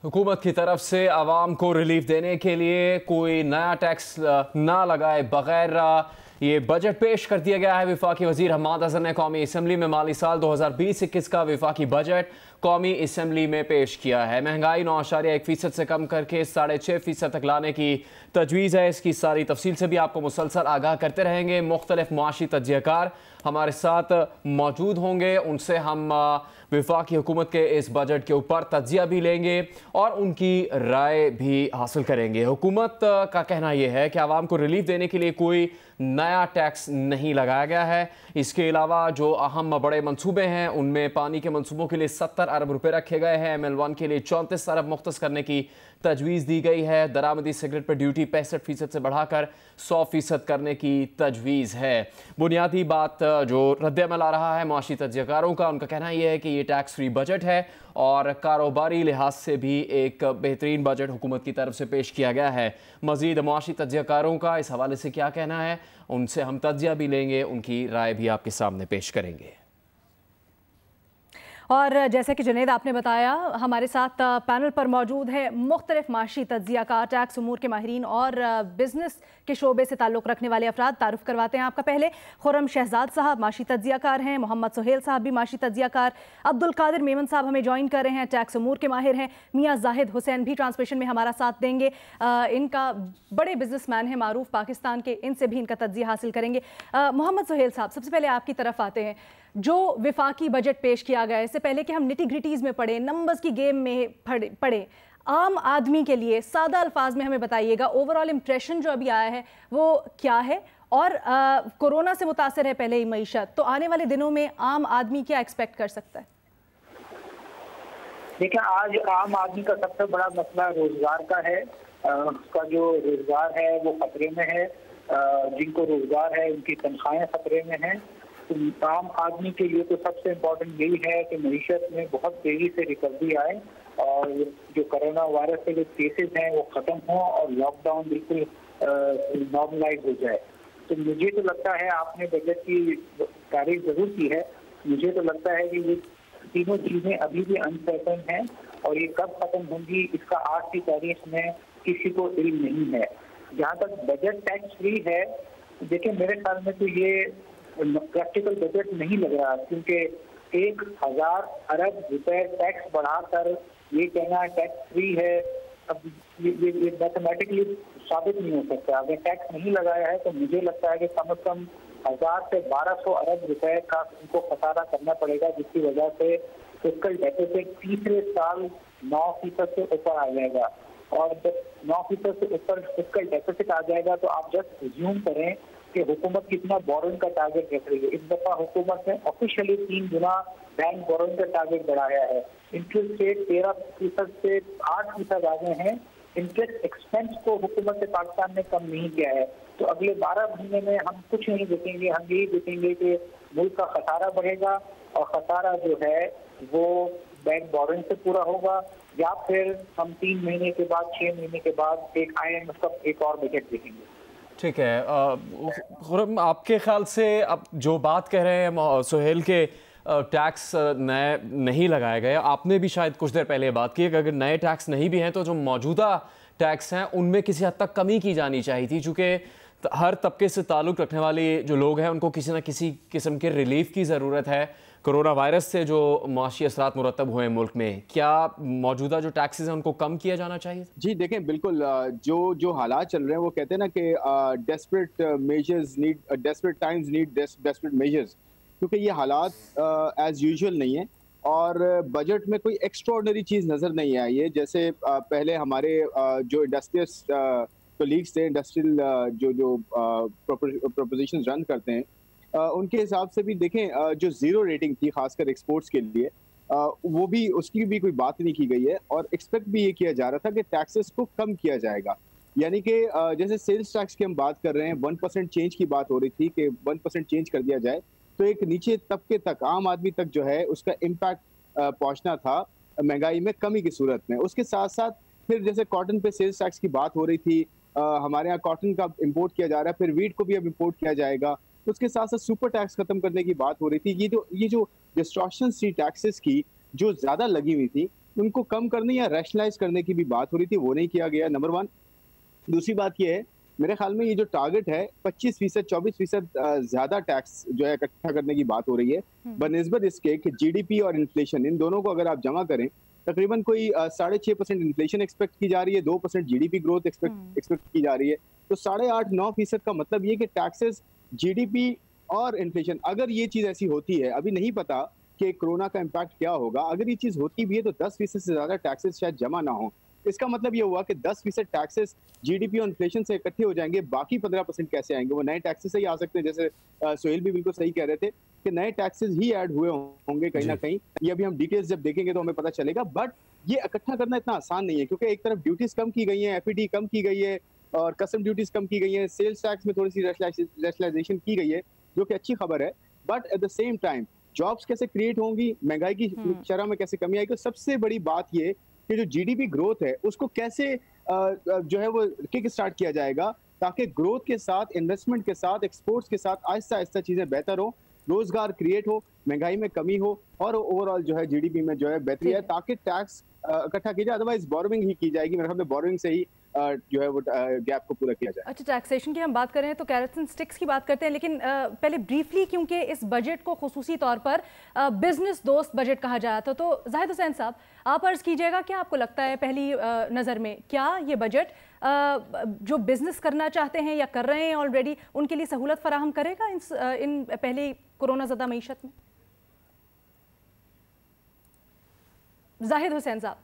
हुकूमत की तरफ से आवाम को रिलीफ देने के लिए कोई नया टैक्स ना लगाए बगैर ये बजट पेश कर दिया गया है। वफाकी वजीर हम्माद अजहर ने कौमी असम्बली में माली साल 2020-21 का वफाकी बजट कौमी असम्बली में पेश किया है। महंगाई 9.1% से कम करके 6.5% तक लाने की तजवीज़ है। इसकी सारी तफसील से भी आपको मुसलसल आगाह करते रहेंगे। मुख्तलिफ मुआशी तज्ज़ियाकार हमारे साथ मौजूद होंगे, उनसे हम वफाकी हुकूमत के इस बजट के ऊपर तज्जिया भी लेंगे और उनकी राय भी हासिल करेंगे। हुकूमत का कहना यह है कि आवाम को रिलीफ देने के लिए कोई नया टैक्स नहीं लगाया गया है। इसके अलावा जो अहम बड़े मंसूबे हैं उनमें पानी के मंसूबों के लिए 70 अरब रुपए रखे गए हैं। ML1 के लिए 34 अरब मुख्तस करने की तजवीज़ दी गई है। दरामदी सिगरेट पर ड्यूटी 65% से बढ़ाकर 100% करने की तजवीज़ है। बुनियादी बात जो रद्द-ए-अमल आ रहा है मुआशी तज्ज़ियाकारों का, उनका कहना यह है कि ये टैक्स फ्री बजट है और कारोबारी लिहाज से भी एक बेहतरीन बजट हुकूमत की तरफ से पेश किया गया है। मज़ीद मुआशी तज्ज़ियाकारों का इस हवाले से क्या कहना है, उनसे हम तज्जिया भी लेंगे, उनकी राय भी आपके सामने पेश करेंगे। और जैसे कि जुनैद आपने बताया, हमारे साथ पैनल पर मौजूद है मुख्तलिफ माशी तज्ज़ियाकार, टैक्स उमूर के माहिरीन और बिजनेस के शोबे से ताल्लुक़ रखने वाले अफराद। तारुफ करवाते हैं आपका। पहले खुर्रम शहजाद साहब माशी तज्ज़ियाकार हैं, मोहम्मद सुहेल साहब भी माशी तज्ज़ियाकार, अब्दुल कादिर मेमन साहब हमें ज्वाइन कर रहे हैं, टैक्स उमूर के माहिर हैं, मियाँ जाहिद हुसैन भी ट्रांसमिशन में हमारा साथ देंगे। इनका बड़े बिजनेसमैन हैं मारूफ पाकिस्तान के, इनसे भी इनका तज्ज़िया हासिल करेंगे। मोहम्मद सुहेल साहब, सबसे पहले आपकी तरफ आते हैं। जो विफाकी बजट पेश किया गया है, इससे पहले कि हम निटी ग्रिटीज़ में पढ़े, नंबर्स की गेम में पढ़े, आम आदमी के लिए सादा अल्फाज में हमें बताइएगा ओवरऑल इम्प्रेशन जो अभी आया है वो क्या है, और कोरोना से मुतासर है पहले ही मईशत, तो आने वाले दिनों में आम आदमी क्या एक्सपेक्ट कर सकता है? देखिए, आज आम आदमी का सबसे बड़ा मसला रोजगार का है। उसका जो रोजगार है वो खतरे में है। जिनको रोजगार है उनकी तनख्वाहें खतरे में हैं। तो आम आदमी के लिए तो सबसे इम्पोर्टेंट यही है कि मईशत में बहुत तेजी से रिकवरी आए और जो कोरोना वायरस के जो केसेस हैं वो खत्म हो और लॉकडाउन बिल्कुल नॉर्मलाइज हो जाए। तो मुझे तो लगता है, आपने बजट की तारीफ जरूर की है, मुझे तो लगता है कि ये तीनों चीजें अभी भी अनसर्टन हैं और ये कब खत्म होंगी इसका आज की तारीख में किसी को इल्म नहीं है। जहाँ तक बजट टैक्स फ्री है, देखिए मेरे ख्याल में तो ये प्रैक्टिकल बजट नहीं लग रहा, क्योंकि 1000 अरब रुपए टैक्स बढ़ाकर ये कहना टैक्स फ्री है, अब ये मैथमेटिकली साबित नहीं हो सकता। अगर टैक्स नहीं लगाया है तो मुझे लगता है कि कम से कम 1000 से 1200 अरब रुपए का उनको खसारा करना पड़ेगा, जिसकी वजह से फिस्कल डेफिसिट तीसरे साल 9% से ऊपर आ जाएगा। और जब 9% से ऊपर फिस्कल डेफिसिट आ जाएगा तो आप जस्ट अज्यूम करें कि हुकूमत कितना बोरोइंग का टारगेट रख रही है। इस दफा हुकूमत ने ऑफिशियली 3 गुना बैंक बोरोइंग का टारगेट बढ़ाया है। इंटरेस्ट रेट 13% से 8% आ गए हैं। इंटरेस्ट एक्सपेंस को हुकूमत ने पाकिस्तान ने कम नहीं किया है। तो अगले 12 महीने में हम कुछ नहीं देखेंगे, हम यही देखेंगे कि मुल्क का खसारा बढ़ेगा और खसारा जो है वो बैंक बोरोइंग से पूरा होगा, या फिर हम 3 महीने के बाद 6 महीने के बाद एक IMF का एक और बजट देखेंगे। ठीक है खुर्रम, आपके ख्याल से अब जो बात कह रहे हैं सुहेल के टैक्स नए नहीं लगाए गए, आपने भी शायद कुछ देर पहले बात की कि अगर नए टैक्स नहीं भी हैं तो जो मौजूदा टैक्स हैं उनमें किसी हद तक कमी की जानी चाहिए थी, चूँकि हर तबके से ताल्लुक़ रखने वाले जो लोग हैं उनको किसी न किसी किस्म के रिलीफ की ज़रूरत है। कोरोना वायरस से जो माशी असरात मुरतब हुए मुल्क में, क्या मौजूदा जो टैक्सेस हैं उनको कम किया जाना चाहिए? जी देखें, बिल्कुल जो हालात चल रहे हैं वो कहते हैं ना कि desperate measures need desperate times need desperate measures, क्योंकि ये हालात एज यूजुअल नहीं है और बजट में कोई एक्स्ट्राऑर्डिनरी चीज़ नज़र नहीं आई है। जैसे पहले हमारे जो इंडस्ट्रियस कलीग्स थे, इंडस्ट्रियल जो प्रोपोजिशंस रन करते हैं, उनके हिसाब से भी देखें जो ज़ीरो रेटिंग थी खासकर एक्सपोर्ट्स के लिए, वो भी उसकी भी कोई बात नहीं की गई है और एक्सपेक्ट भी ये किया जा रहा था कि टैक्सेस को कम किया जाएगा। यानी कि जैसे सेल्स टैक्स की हम बात कर रहे हैं, 1% चेंज की बात हो रही थी कि 1% चेंज कर दिया जाए तो एक नीचे तबके तक, आम आदमी तक जो है उसका इम्पैक्ट पहुंचना था महंगाई में कमी की सूरत में। उसके साथ साथ फिर जैसे कॉटन पे सेल्स टैक्स की बात हो रही थी, हमारे यहाँ कॉटन का इम्पोर्ट किया जा रहा है, फिर वीट को भी अब इम्पोर्ट किया जाएगा, तो उसके साथ साथ सुपर टैक्स खत्म करने की बात हो रही थी। ये जो डिस्टॉर्शन थी टैक्सेस की जो ज्यादा लगी हुई थी, उनको कम करने या रैशनलाइज करने की भी बात हो रही थी, वो नहीं किया गया, नंबर 1। दूसरी बात ये है, मेरे ख्याल में ये जो टारगेट है 25%, 24% ज्यादा टैक्स जो है इकट्ठा करने की बात हो रही है, बनिस्बत इसके कि जीडीपी और इन्फ्लेशन, इन दोनों को अगर आप जमा करें, तकरीबन कोई 6.5% इन्फ्लेशन एक्सपेक्ट की जा रही है, 2% जीडीपी ग्रोथ एक्सपेक्ट की जा रही है। तो 8.5-9% का मतलब ये कि टैक्सेस, जीडीपी और इन्फ्लेशन, अगर ये चीज ऐसी होती है, अभी नहीं पता कि कोरोना का इम्पैक्ट क्या होगा, अगर ये चीज होती भी है तो 10% से ज्यादा टैक्सेस शायद जमा ना हो। इसका मतलब ये हुआ कि 10% टैक्सेस जीडीपी और इन्फ्लेशन से इकट्ठे हो जाएंगे, बाकी 15% कैसे आएंगे? वो नए टैक्सेस से ही आ सकते हैं, जैसे सोहेल भी बिल्कुल सही कह रहे थे कि नए टैक्सेस ही ऐड हुए होंगे कहीं ना कहीं। ये अभी हम डिटेल्स जब देखेंगे तो हमें पता चलेगा, बट ये इकट्ठा करना इतना आसान नहीं है, क्योंकि एक तरफ ड्यूटीज कम की गई है, एफईडी कम की गई है और कस्टम ड्यूटीज कम की गई है, सेल्स टैक्स में थोड़ी सी रैशनलाइजेशन की गई है, जो कि अच्छी खबर है। But at the same time jobs कैसे क्रिएट होंगी, महंगाई की शरह में कैसे कमी आएगी, सबसे बड़ी बात ये कि जो जीडीपी ग्रोथ है उसको कैसे जो है वो किक स्टार्ट किया जाएगा, ताकि ग्रोथ के साथ, इन्वेस्टमेंट के साथ, एक्सपोर्ट्स के साथ आहिस्ता आहिस्ता चीजें बेहतर हो, रोजगार क्रिएट हो, महंगाई में कमी हो और ओवरऑल जो है जीडीपी में जो है बेहतरी है, ताकि टैक्स इकट्ठा किया जाए। अदरवाइज बोरोइंग ही की जाएगी, मेरे ख्याल में बोरोइंग से ही जो है वो गैप को पूरा किया जाए। अच्छा, टैक्सेशन की हम बात करें तो कैरेट्स एंड स्टिक्स की बात करते हैं, लेकिन पहले ब्रीफली, क्योंकि इस बजट को खुसूसी तौर पर बिजनेस दोस्त बजट कहा जाता, तो जाहिद हुसैन साहब आप अर्ज कीजिएगा, क्या आपको लगता है पहली नज़र में क्या ये बजट जो बिजनेस करना चाहते हैं या कर रहे हैं ऑलरेडी, उनके लिए सहूलत फराहम करेगा इन पहले कोरोना ज़दा मईशत में? जाहिद हुसैन साहब,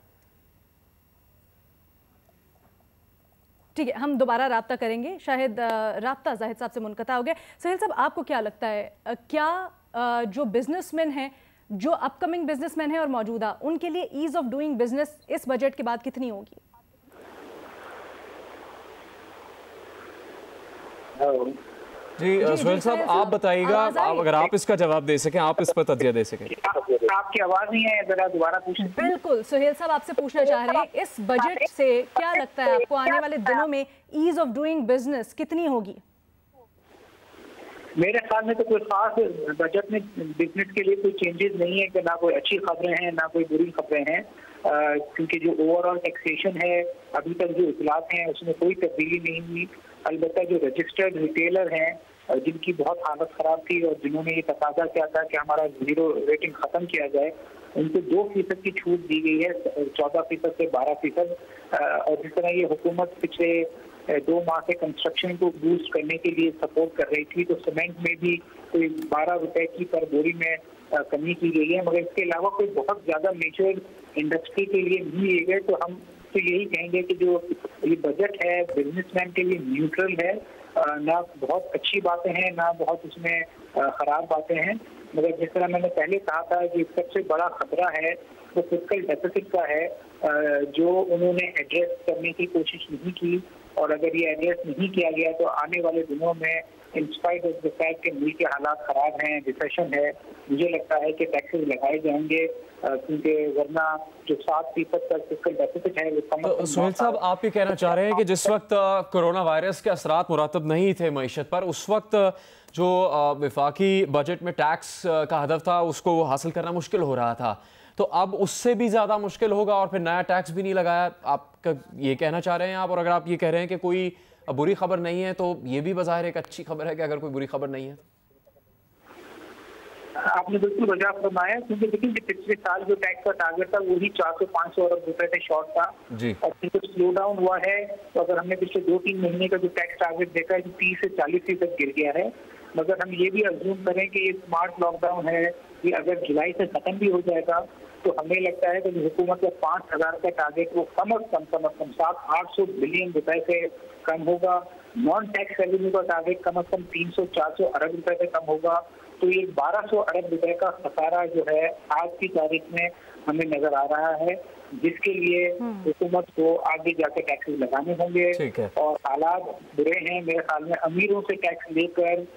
ठीक है, हम दोबारा राब्ता करेंगे, शायद राब्ता जाहिद साहब से मुनक़ता हो गया। सोहेल साहब, आपको क्या लगता है, क्या जो बिजनेसमैन हैं, जो अपकमिंग बिजनेसमैन हैं और मौजूदा, उनके लिए ईज ऑफ डूइंग बिजनेस इस बजट के बाद कितनी होगी? जी सोहेल साहब, आप बताइएगा, अगर आप इसका जवाब दे सकें, आप इस पर तज्जिया दे सकें। आपकी आवाज नहीं है, जरा दोबारा पूछें। बिल्कुल, सोहेल साहब आपसे पूछना चाह रहे हैं, इस बजट से क्या लगता है आपको आने वाले दिनों में ईज ऑफ डूइंग बिजनेस कितनी होगी? मेरे ख्याल में तो कोई खास बजट में बिजनेस के लिए कोई चेंजेस नहीं है, कि ना कोई अच्छी खबरें हैं ना कोई बुरी खबरें हैं, क्योंकि जो ओवरऑल टैक्सेशन है, अभी तक जो इतलात हैं उसमें कोई तब्दीली नहीं हुई। अलबत्ता जो रजिस्टर्ड रिटेलर हैं, जिनकी बहुत हालत खराब थी और जिन्होंने ये तकाजा किया था कि हमारा 0 रेटिंग खत्म किया जाए, उनको 2% की छूट दी गई है, 14% से 12%। और जिस तरह ये हुकूमत पिछले 2 माह से कंस्ट्रक्शन को बूस्ट करने के लिए सपोर्ट कर रही थी, तो सीमेंट में भी कोई 12 रुपए की पर बोरी में कमी की गई है, मगर इसके अलावा कोई बहुत ज्यादा मेजर इंडस्ट्री के लिए नहीं लिए गए। तो हम तो यही कहेंगे कि जो ये बजट है बिजनेसमैन के लिए न्यूट्रल है, ना बहुत अच्छी बातें हैं ना बहुत उसमें खराब बातें हैं, मगर जिस तरह मैंने पहले कहा था कि सबसे बड़ा खतरा है वो फिस्कल डेफिसिट का है, जो उन्होंने एड्रेस करने की कोशिश नहीं की, और अगर ये एड्रेस नहीं किया गया तो आने वाले दिनों में in spite of the fact कि मुल्क के हालात खराब हैं, रिसेशन है, मुझे लगता है कि टैक्सेस लगाए जाएंगे, क्योंकि वरना जो 7% का फिस्कल डेफिसिट है वो कम। तो सोहेल साहब, आप ये कहना चाह रहे हैं कि जिस वक्त कोरोना वायरस के असरात मुरातब नहीं थे मईशत पर, उस वक्त जो वफाकी बजट में टैक्स का हदफ था उसको हासिल करना मुश्किल हो रहा था, तो अब उससे भी ज़्यादा मुश्किल होगा और फिर नया टैक्स भी नहीं लगाया, आप ये कहना चाह रहे हैं आप? और अगर आप ये कह रहे हैं कि कोई बुरी खबर नहीं है, तो ये भी बज़ाहिर एक अच्छी खबर है कि अगर कोई बुरी खबर नहीं है। आपने बिल्कुल वजह फरमाया, क्योंकि लेकिन पिछले साल जो टैक्स का टारगेट था वही 400-500 अरब रुपए से शॉर्ट था जी। और फिर कुछ स्लो डाउन हुआ है, तो अगर हमने पिछले 2-3 महीने का जो टैक्स टारगेट देखा है, 30 से 40% गिर गया है। मगर हम ये भी अज्यूम करें कि ये स्मार्ट लॉकडाउन है, ये अगर जुलाई से खत्म भी हो जाएगा, तो हमें लगता है कि जो हुकूमत का 5000 का टारगेट वो कम अज कम 700-800 बिलियन रुपए से कम होगा। नॉन टैक्स रेवेन्यू का टारगेट कम अज कम 300-400 अरब रुपए से कम होगा। तो ये 1200 अरब रुपए का खसारा जो है आज की तारीख में हमें नजर आ रहा है, जिसके लिए हुकूमत को आगे जाकर टैक्सेस लगाने होंगे। और हालात बुरे हैं, मेरे ख्याल में अमीरों से टैक्स लेकर,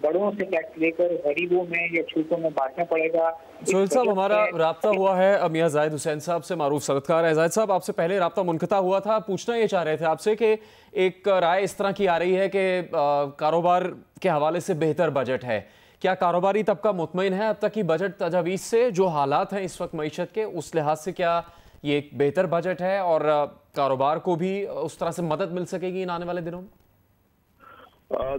बड़ों से टैक्स लेकर गरीबों में या छोटों में बांटना पड़ेगा। सोहेल साहब, हमारा राब्ता हुआ है मियां जाहिद हुसैन साहब से, मारूफ सनअतकार है। जाहिद साहब, आपसे पहले राब्ता मुनक़ता हुआ था, पूछना ये चाह रहे थे आपसे कि एक राय इस तरह की आ रही है कि कारोबार के हवाले से बेहतर बजट है, क्या कारोबारी तबका मुतमईन है अब तक की बजट तजावीज़ से? जो हालात हैं इस वक्त मईशत के, उस लिहाज से क्या ये एक बेहतर बजट है और कारोबार को भी उस तरह से मदद मिल सकेगी इन आने वाले दिनों में?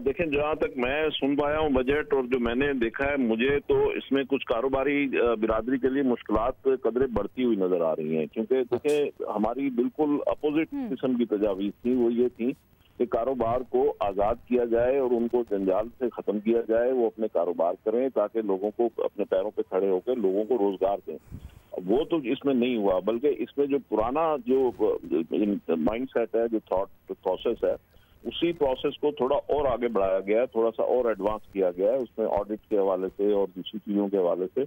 देखें, जहाँ तक मैं सुन पाया हूँ बजट और जो मैंने देखा है, मुझे तो इसमें कुछ कारोबारी बिरादरी के लिए मुश्किलात कदरे बढ़ती हुई नजर आ रही हैं। क्योंकि देखें, हमारी बिल्कुल अपोजिट किस्म की तजावीज थी। वो ये थी कि कारोबार को आज़ाद किया जाए और उनको जंजाल से ख़त्म किया जाए, वो अपने कारोबार करें ताकि लोगों को अपने पैरों पे खड़े होकर लोगों को रोजगार दें। वो तो इसमें नहीं हुआ, बल्कि इसमें जो पुराना जो माइंड सेट है, जो थॉट प्रोसेस है, उसी प्रोसेस को थोड़ा और आगे बढ़ाया गया है, थोड़ा सा और एडवांस किया गया है उसमें ऑडिट के हवाले से और दूसरी चीज़ों के हवाले से।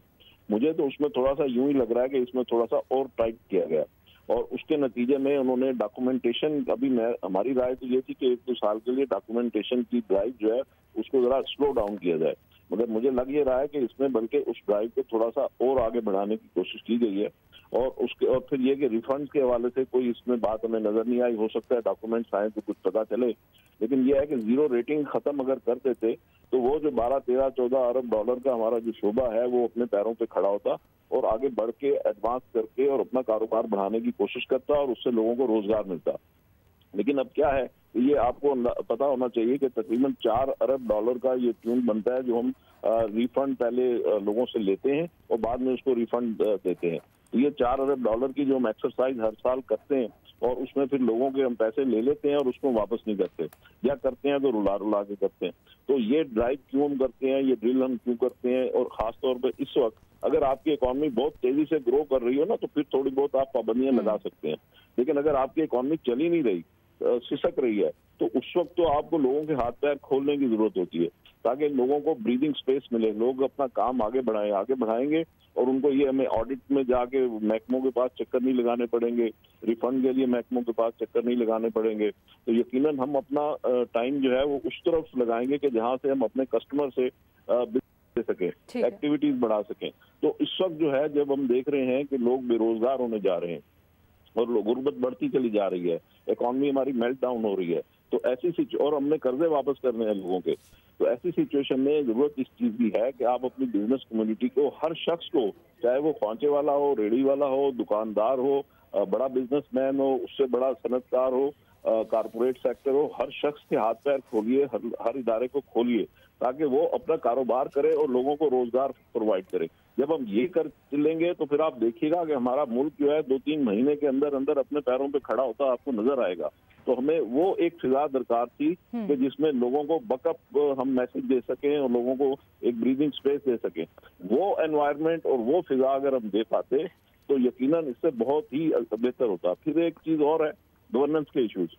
मुझे तो उसमें थोड़ा सा यूं ही लग रहा है कि इसमें थोड़ा सा और टाइट किया गया और उसके नतीजे में उन्होंने डॉक्यूमेंटेशन, अभी हमारी राय तो ये थी कि 1-2 साल के लिए डॉक्यूमेंटेशन की ड्राइव जो है उसको जरा स्लो डाउन किया जाए, मगर मुझे लग ये रहा है कि इसमें बल्कि उस ड्राइव को थोड़ा सा और आगे बढ़ाने की कोशिश की गई है। और फिर ये कि रिफंड के हवाले से कोई इसमें बात हमें नजर नहीं आई। हो सकता है डॉक्यूमेंट्स आए तो कुछ पता चले, लेकिन यह है कि जीरो रेटिंग खत्म अगर कर देते तो वो जो 12, 13, 14 अरब डॉलर का हमारा जो शोबा है वो अपने पैरों पे खड़ा होता और आगे बढ़ के एडवांस करके और अपना कारोबार बढ़ाने की कोशिश करता और उससे लोगों को रोजगार मिलता। लेकिन अब क्या है, ये आपको पता होना चाहिए कि तकरीबन 4 अरब डॉलर का ये ट्यून बनता है जो हम रिफंड पहले लोगों से लेते हैं और बाद में उसको रिफंड देते हैं। तो ये 4 अरब डॉलर की जो हम एक्सरसाइज हर साल करते हैं और उसमें फिर लोगों के हम पैसे ले लेते हैं और उसको वापस नहीं करते, या करते हैं तो रुला के करते हैं। तो ये ड्राइव क्यों हम करते हैं, ये ड्रिल हम क्यों करते हैं? और खास तौर पर इस वक्त अगर आपकी इकॉनमी बहुत तेजी से ग्रो कर रही हो ना, तो फिर थोड़ी बहुत आप पाबंदियां लगा सकते हैं। लेकिन अगर आपकी इकॉनमी चल ही नहीं रही, सिसक रही है, तो उस वक्त तो आपको लोगों के हाथ पैर खोलने की जरूरत होती है ताकि लोगों को ब्रीदिंग स्पेस मिले, लोग अपना काम आगे बढ़ाएंगे और उनको ये हमें ऑडिट में जाके महकमों के पास चक्कर नहीं लगाने पड़ेंगे, रिफंड के लिए महकमों के पास चक्कर नहीं लगाने पड़ेंगे। तो यकीनन हम अपना टाइम जो है वो उस तरफ लगाएंगे कि जहां से हम अपने कस्टमर से दे सकें, एक्टिविटीज बढ़ा सकें। तो इस वक्त जो है, जब हम देख रहे हैं कि लोग बेरोजगार होने जा रहे हैं और गुर्बत बढ़ती चली जा रही है, इकॉनमी हमारी मेल्ट डाउन हो रही है, तो ऐसी और हमने कर्जे वापस करने हैं लोगों के, तो ऐसी सिचुएशन में जरूरत इस चीज की है कि आप अपनी बिजनेस कम्युनिटी को, हर शख्स को, चाहे वो खोंचे वाला हो, रेडी वाला हो, दुकानदार हो, बड़ा बिजनेसमैन हो, उससे बड़ा सनतकार हो, कारपोरेट सेक्टर हो, हर शख्स के हाथ पैर खोलिए, हर इदारे को खोलिए ताकि वो अपना कारोबार करे और लोगों को रोजगार प्रोवाइड करे। जब हम ये कर चलेंगे तो फिर आप देखिएगा कि हमारा मुल्क जो है 2-3 महीने के अंदर अंदर अपने पैरों पे खड़ा होता आपको नजर आएगा। तो हमें वो एक फिजा दरकार थी कि जिसमें लोगों को बकअप हम मैसेज दे सकें और लोगों को एक ब्रीदिंग स्पेस दे सकें। वो एनवायरनमेंट और वो फिजा अगर हम दे पाते तो यकीनन इससे बहुत ही बेहतर होता। फिर एक चीज और है, गवर्नेंस के इश्यूज।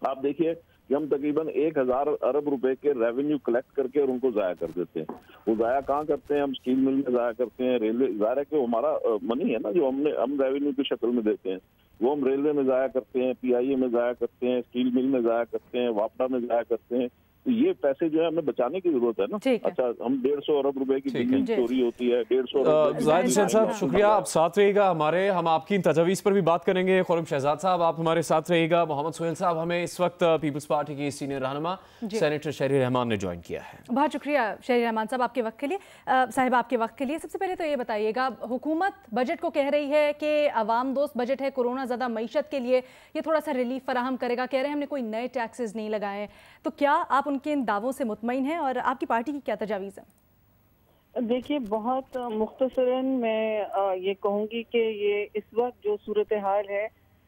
आप देखिए कि हम तकरीबन 1000 अरब रुपए के रेवेन्यू कलेक्ट करके और उनको जाया कर देते हैं। वो जाया कहाँ करते हैं? हम स्टील मिल में जाया करते हैं, रेलवे, जाहिर है कि हमारा मनी है ना जो हम रेवेन्यू की शक्ल में देते हैं, वो हम रेलवे में जाया करते हैं, PIA में जाया करते हैं, स्टील मिल में जाया करते हैं, वापडा में जाया करते हैं। तो ये पैसे जो है हमें बचाने की जरूरत है ना। अच्छा, हम 150 अरब रुपए की बिजली चोरी होती है, 150 अरब। जाहिद हुसैन साहब शुक्रिया, आप साथ रहिएगा हमारे, हम आपकी इन तजवीज़ पर भी बात करेंगे। खुर्रम शहजाद साहब आप हमारे साथ रहिएगा। मोहम्मद सुहेल साहब हमें इस वक्त पीपल्स पार्टी की सीनियर रहनुमा सेनेटर शहरी रहमान ने ज्वाइन किया है। बहुत शुक्रिया शहरी रहमान साहब आपके वक्त के लिए। साहिबा आपके वक्त के लिए सबसे पहले तो ये बताइएगा, हुकूमत बजट को कह रही है कि आवाम दोस्त बजट है, कोरोना ज़्यादा मईशत के लिए ये थोड़ा सा रिलीफ फराहम करेगा, कह रहे हैं हमने कोई नए टैक्सेस नहीं लगाए, तो क्या आप उनके इन दावों से मुतमईन हैं और आपकी पार्टी की क्या तजावीज़ है? देखिए, बहुत मुख्तसरन मैं ये कहूँगी कि ये इस वक्त जो सूरत हाल है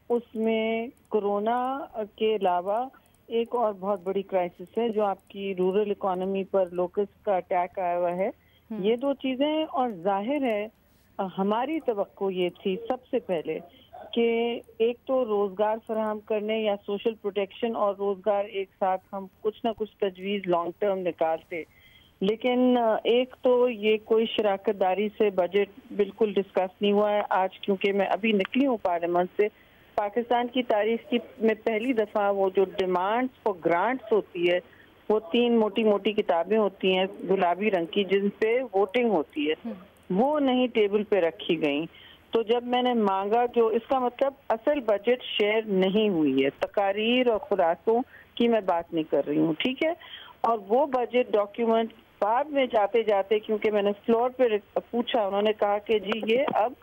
उसमें कोरोना के अलावा एक और बहुत बड़ी क्राइसिस है जो आपकी रूरल इकोनॉमी पर लोकस्ट का अटैक आया हुआ है। ये दो चीज़ें, और जाहिर है हमारी तवक्को ये थी सबसे पहले कि एक तो रोजगार फराहम करने या सोशल प्रोटेक्शन और रोजगार एक साथ हम कुछ ना कुछ तजवीज़ लॉन्ग टर्म निकालते, लेकिन एक तो ये कोई शराकतदारी से बजट बिल्कुल डिस्कस नहीं हुआ है आज, क्योंकि मैं अभी निकली हूँ पार्लियामेंट से। पाकिस्तान की तारीख की में पहली दफ़ा वो जो डिमांड्स फॉर ग्रांट्स होती है वो 3 मोटी मोटी किताबें होती हैं गुलाबी रंग की जिन पे वोटिंग होती है, वो नहीं टेबल पे रखी गई। तो जब मैंने मांगा, जो इसका मतलब असल बजट शेयर नहीं हुई है, तकारीर और खुलासों की मैं बात नहीं कर रही हूँ, ठीक है। और वो बजट डॉक्यूमेंट बाद में जाते जाते, क्योंकि मैंने फ्लोर पे पूछा, उन्होंने कहा कि जी ये अब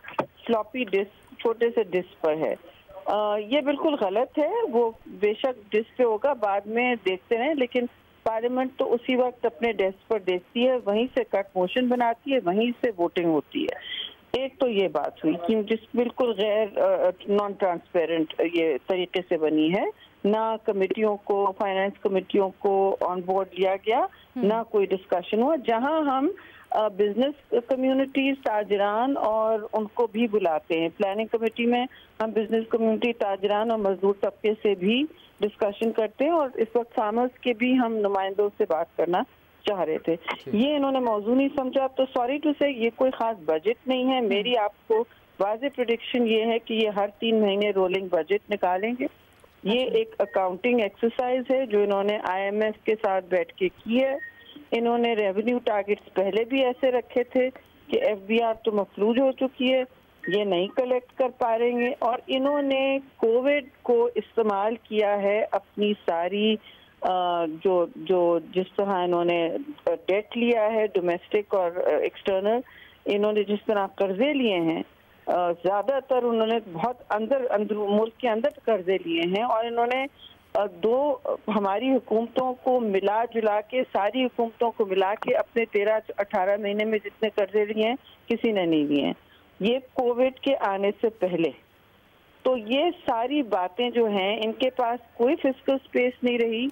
फ्लॉपी डिस्क छोटे से डिस्क पर है। ये बिल्कुल गलत है। वो बेशक डिस्क पे होगा, बाद में देखते हैं, लेकिन पार्लियामेंट तो उसी वक्त अपने डेस्क पर देखती है, वहीं से कट मोशन बनाती है, वहीं से वोटिंग होती है। एक तो ये बात हुई कि जिस बिल्कुल गैर नॉन ट्रांसपेरेंट ये तरीके से बनी है, ना कमेटियों को, फाइनेंस कमेटियों को ऑन बोर्ड लिया गया, ना कोई डिस्कशन हुआ। जहां हम बिजनेस कम्युनिटी, ताजरान और उनको भी बुलाते हैं, प्लानिंग कमेटी में हम बिजनेस कम्युनिटी, ताजरान और मजदूर तबके से भी डिस्कशन करते हैं, और इस वक्त फार्मर्स के भी हम नुमाइंदों से बात करना चाह रहे थे। ये इन्होंने मौजू नहीं समझा, तो सॉरी टू से ये कोई खास बजट नहीं है। मेरी आपको वाज़ेह प्रेडिक्शन ये है कि ये हर 3 महीने रोलिंग बजट निकालेंगे। ये एक अकाउंटिंग एक्सरसाइज है जो इन्होंने IMF के साथ बैठ के की है। इन्होंने रेवेन्यू टारगेट्स पहले भी ऐसे रखे थे कि FBR तो मफलूज हो चुकी है, ये नहीं कलेक्ट कर पा रहेंगे, और इन्होंने कोविड को इस्तेमाल किया है अपनी सारी जिस तरह इन्होंने डेट लिया है, डोमेस्टिक और एक्सटर्नल, इन्होंने जिस तरह कर्जे लिए हैं, ज्यादातर उन्होंने बहुत अंदर मुल्क के अंदर कर्जे लिए हैं, और इन्होंने हमारी हुकूमतों को मिला जुला के, सारी हुकूमतों को मिला के अपने 13-18 महीने में जितने कर्जे लिए हैं किसी ने नहीं लिए हैं, ये कोविड के आने से पहले। तो ये सारी बातें जो हैं, इनके पास कोई फिस्कल स्पेस नहीं रही,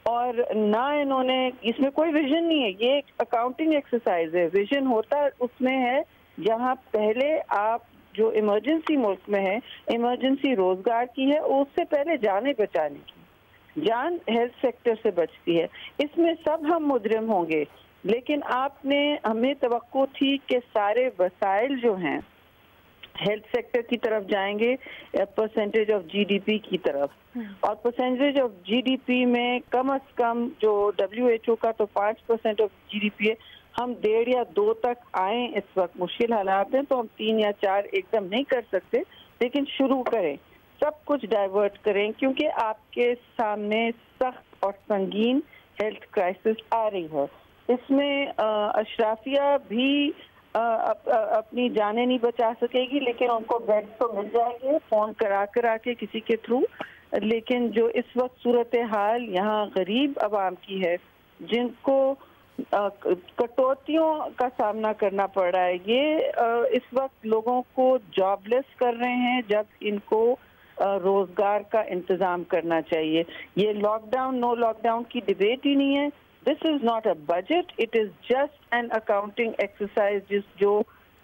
और ना इन्होंने, इसमें कोई विजन नहीं है। ये एक अकाउंटिंग एक्सरसाइज है। विजन होता उसमें है जहाँ पहले आप जो इमरजेंसी मुल्क में है, इमरजेंसी रोजगार की है, उससे पहले जाने बचाने की, जान हेल्थ सेक्टर से बचती है। इसमें सब हम मुजरिम होंगे, लेकिन आपने, हमें तवक्को थी कि सारे वसाइल जो हैं हेल्थ सेक्टर की तरफ जाएंगे, परसेंटेज ऑफ GDP की तरफ, और परसेंटेज ऑफ GDP में कम से कम जो WHO का तो 5% ऑफ GDP है, हम 1.5 या 2 तक आए। इस वक्त मुश्किल हालात हैं, तो हम 3 या 4 एकदम नहीं कर सकते, लेकिन शुरू करें, सब कुछ डाइवर्ट करें, क्योंकि आपके सामने सख्त और संगीन हेल्थ क्राइसिस आ रही है। इसमें अशराफिया भी अपनी जानें नहीं बचा सकेगी, लेकिन उनको बेड तो मिल जाएंगे फोन करा के किसी के थ्रू। लेकिन जो इस वक्त सूरत हाल यहाँ गरीब आवाम की है, जिनको कटौतियों का सामना करना पड़ रहा है, ये इस वक्त लोगों को जॉबलेस कर रहे हैं, जब इनको रोजगार का इंतजाम करना चाहिए। ये लॉकडाउन नो लॉकडाउन की डिबेट ही नहीं है। This is not a budget, it is just an accounting exercise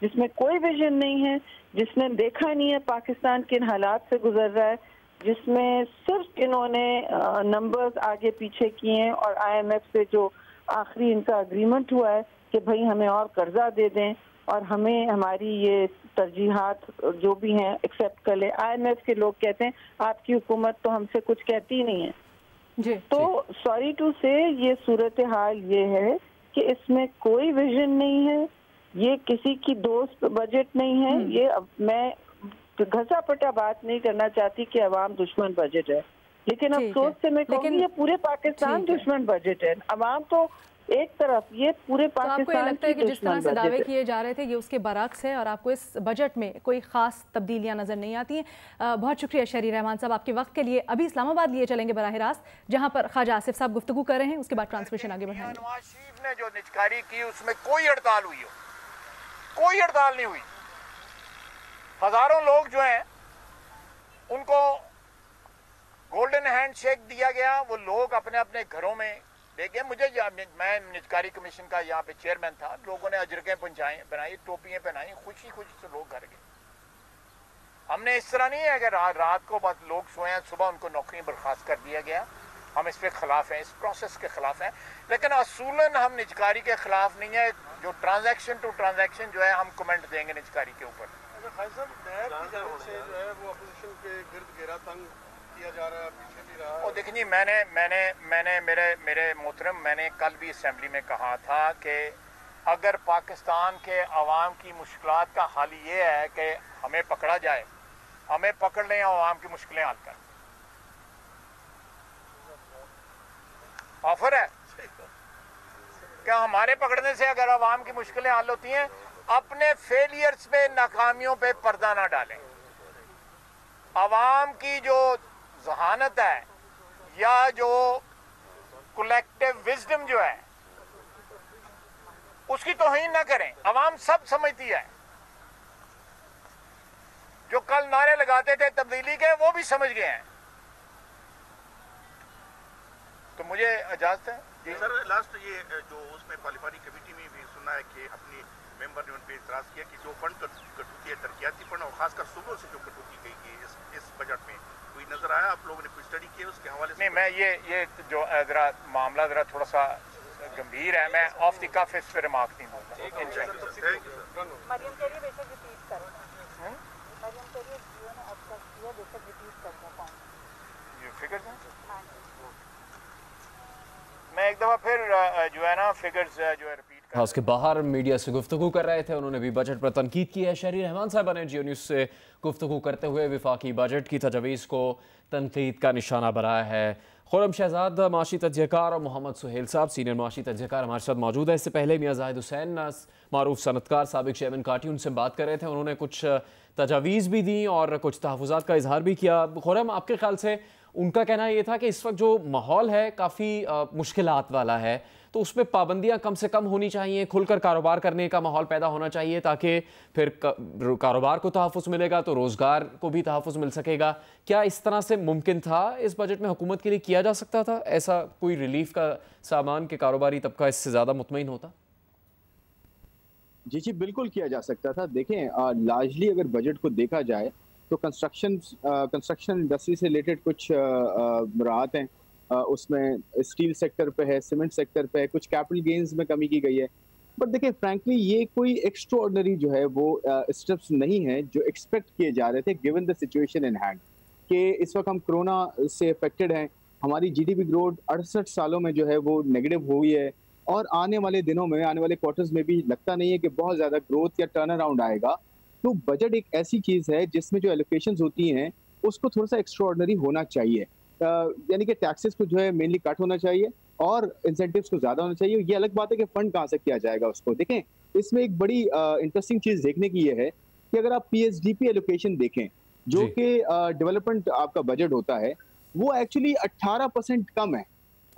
जिसमें कोई विजन नहीं है, जिसने देखा नहीं है पाकिस्तान किन हालात से गुजर रहा है, जिसमें सिर्फ इन्होंने नंबर्स आगे पीछे किए हैं, और IMF से जो आखिरी इनका अग्रीमेंट हुआ है कि भाई हमें और कर्जा दे दें और हमें हमारी ये तरजीहात जो भी हैं एक्सेप्ट कर ले। IMF के लोग कहते हैं आपकी हुकूमत तो हमसे कुछ कहती ही नहीं है जी। तो सॉरी टू से ये सूरत हाल ये है कि इसमें कोई विजन नहीं है, ये किसी की दोस्त बजट नहीं है। ये मैं घसा पटा बात नहीं करना चाहती कि अवाम दुश्मन बजट है, लेकिन अफसोस से मैं कहूँगी ये पूरे पाकिस्तान दुश्मन बजट है। अवाम तो एक तरफ, ये पूरे पाकिस्तान तो आपको ये लगता है कि जिस तरह से दावे किए जा रहे थे ये उसके बरक्स है, और आपको इस बजट में कोई खास तब्दीलियां नजर नहीं आती हैं। बहुत शुक्रिया शहरी रहमान साहब आपके वक्त के लिए। अभी इस्लामाबाद लिए चलेंगे बराह रास्त, जहां पर ख्वाजा आसिफ साहब गुफ्तगू कर रहे हैं, उसके बाद ट्रांसमिशन आगे बढ़ाएंगे। नवाज शरीफ ने जो निजकारी की उसमें कोई हड़ताल हुई हो, कोई हड़ताल नहीं हुई। हजारों लोग जो हैं उनको गोल्डन हैंडशेक दिया गया, वो लोग अपने अपने घरों में देखे। मैं निजकारी कमीशन का यहाँ पे चेयरमैन था, लोगों ने अजरकें बनाई, टोपियां पहनाई, खुशी खुशी से लोग घर गए। हमने इस तरह नहीं है कि रात को बस लोग सोए हैं, सुबह उनको नौकरी बर्खास्त कर दिया गया। हम इस पे खिलाफ हैं, इस प्रोसेस के खिलाफ हैं, लेकिन असूलन हम निजकारी के खिलाफ नहीं है। जो ट्रांजैक्शन टू ट्रांजैक्शन जो है हम कमेंट देंगे निजकारी के ऊपर। और देखिए मैंने मेरे मोहतरम, मैंने कल भी असेंबली में कहा था कि अगर पाकिस्तान के अवाम की मुश्किलात का हल ये है कि हमें पकड़ा जाए, हमें पकड़ लें, अवाम की मुश्किलें हल कर। ऑफर है क्या हमारे पकड़ने से अगर अवाम की मुश्किलें हल होती हैं, अपने फेलियर्स पे, नाकामियों पे पर्दा ना डालें। आवाम की जो जहानत है या जो कलेक्टिव विजडम जो है उसकी तौहीन ना करें। आवाम सब समझती है, जो कल नारे लगाते थे तब्दीली के वो भी समझ गए हैं। तो मुझे इजाजत है जी सर। लास्ट ये जो उसमें पार्लियामानी कमेटी में भी सुना है कि अपने मेंबर ने उन पर इतराज किया कि जो फंड कटौती है तरक्याती फंड और खासकर सूबों से जो कटौती की गई इस बजट में कोई नजर आया? आप लोगों ने कोई स्टडी की उसके हवाले से? नहीं, मैं ये जो जरा मामला जरा थोड़ा सा गंभीर है, मैं ऑफ द कफ इस पे रिमार्क नहीं दूंगा। फिगर्स हैं, मैं एक दफा फिर जो है ना फिगर्स जो है रिपीट हाउस के बाहर मीडिया से गुफ्तगू कर रहे थे। उन्होंने भी बजट पर तनकीद की है। शहरी रहमान साहब ने जियो न्यूज़ से गुफ्तगू करते हुए विफाकी बजट की तजवीज़ को तनकीद का निशाना बनाया है। खुर्रम शहजाद माशी तज्ज़ियाकार और मोहम्मद सुहेल साहब सीनियर माशी तज्ज़ियाकार हमारे साथ मौजूद है। इससे पहले मियां जाहिद हुसैन मारूफ सनतकार साबिक चेयरमैन काटी उनसे बात कर रहे थे। उन्होंने कुछ तजावीज़ भी दी और कुछ तहफ़्फ़ुज़ात का इजहार भी किया। खुर्रम, आपके ख्याल से उनका कहना ये था कि इस वक्त जो माहौल है काफ़ी मुश्किलात वाला है, तो उसमें पाबंदियां कम से कम होनी चाहिए, खुलकर कारोबार करने का माहौल पैदा होना चाहिए ताकि फिर कारोबार को तहफ़्फ़ुज़ मिलेगा तो रोज़गार को भी तहफ़्फ़ुज़ मिल सकेगा। क्या इस तरह से मुमकिन था? इस बजट में हुकूमत के लिए किया जा सकता था ऐसा कोई रिलीफ का सामान के कारोबारी तबका इससे ज़्यादा मुतमईन होता? जी बिल्कुल किया जा सकता था। देखें, लार्जली अगर बजट को देखा जाए तो कंस्ट्रक्शन इंडस्ट्री से रिलेटेड कुछ मुराद हैं, उसमें स्टील सेक्टर पे है, सीमेंट सेक्टर पे है, कुछ कैपिटल गेन्स में कमी की गई है। बट देखिए फ्रैंकली ये कोई एक्स्ट्राऑर्डिनरी जो है वो स्टेप्स नहीं है जो एक्सपेक्ट किए जा रहे थे given the situation in hand कि इस वक्त हम कोरोना से अफेक्टेड हैं। हमारी जीडीपी ग्रोथ 68 सालों में जो है वो नेगेटिव हुई है और आने वाले दिनों में, आने वाले क्वार्टर्स में भी लगता नहीं है कि बहुत ज़्यादा ग्रोथ या टर्न अराउंड आएगा। तो बजट एक ऐसी चीज़ है जिसमें जो एलोकेशंस होती हैं उसको थोड़ा सा एक्स्ट्राऑर्डिनरी होना चाहिए। यानी कि टैक्सेस को जो है मेनली कट होना चाहिए और इंसेंटिव्स को ज़्यादा होना चाहिए। ये अलग बात है कि फंड कहाँ से किया जाएगा उसको। देखें, इसमें एक बड़ी इंटरेस्टिंग चीज़ देखने की ये है कि अगर आप पीएसडीपी एलोकेशन देखें जो कि डेवलपमेंट आपका बजट होता है वो एक्चुअली 18% कम है।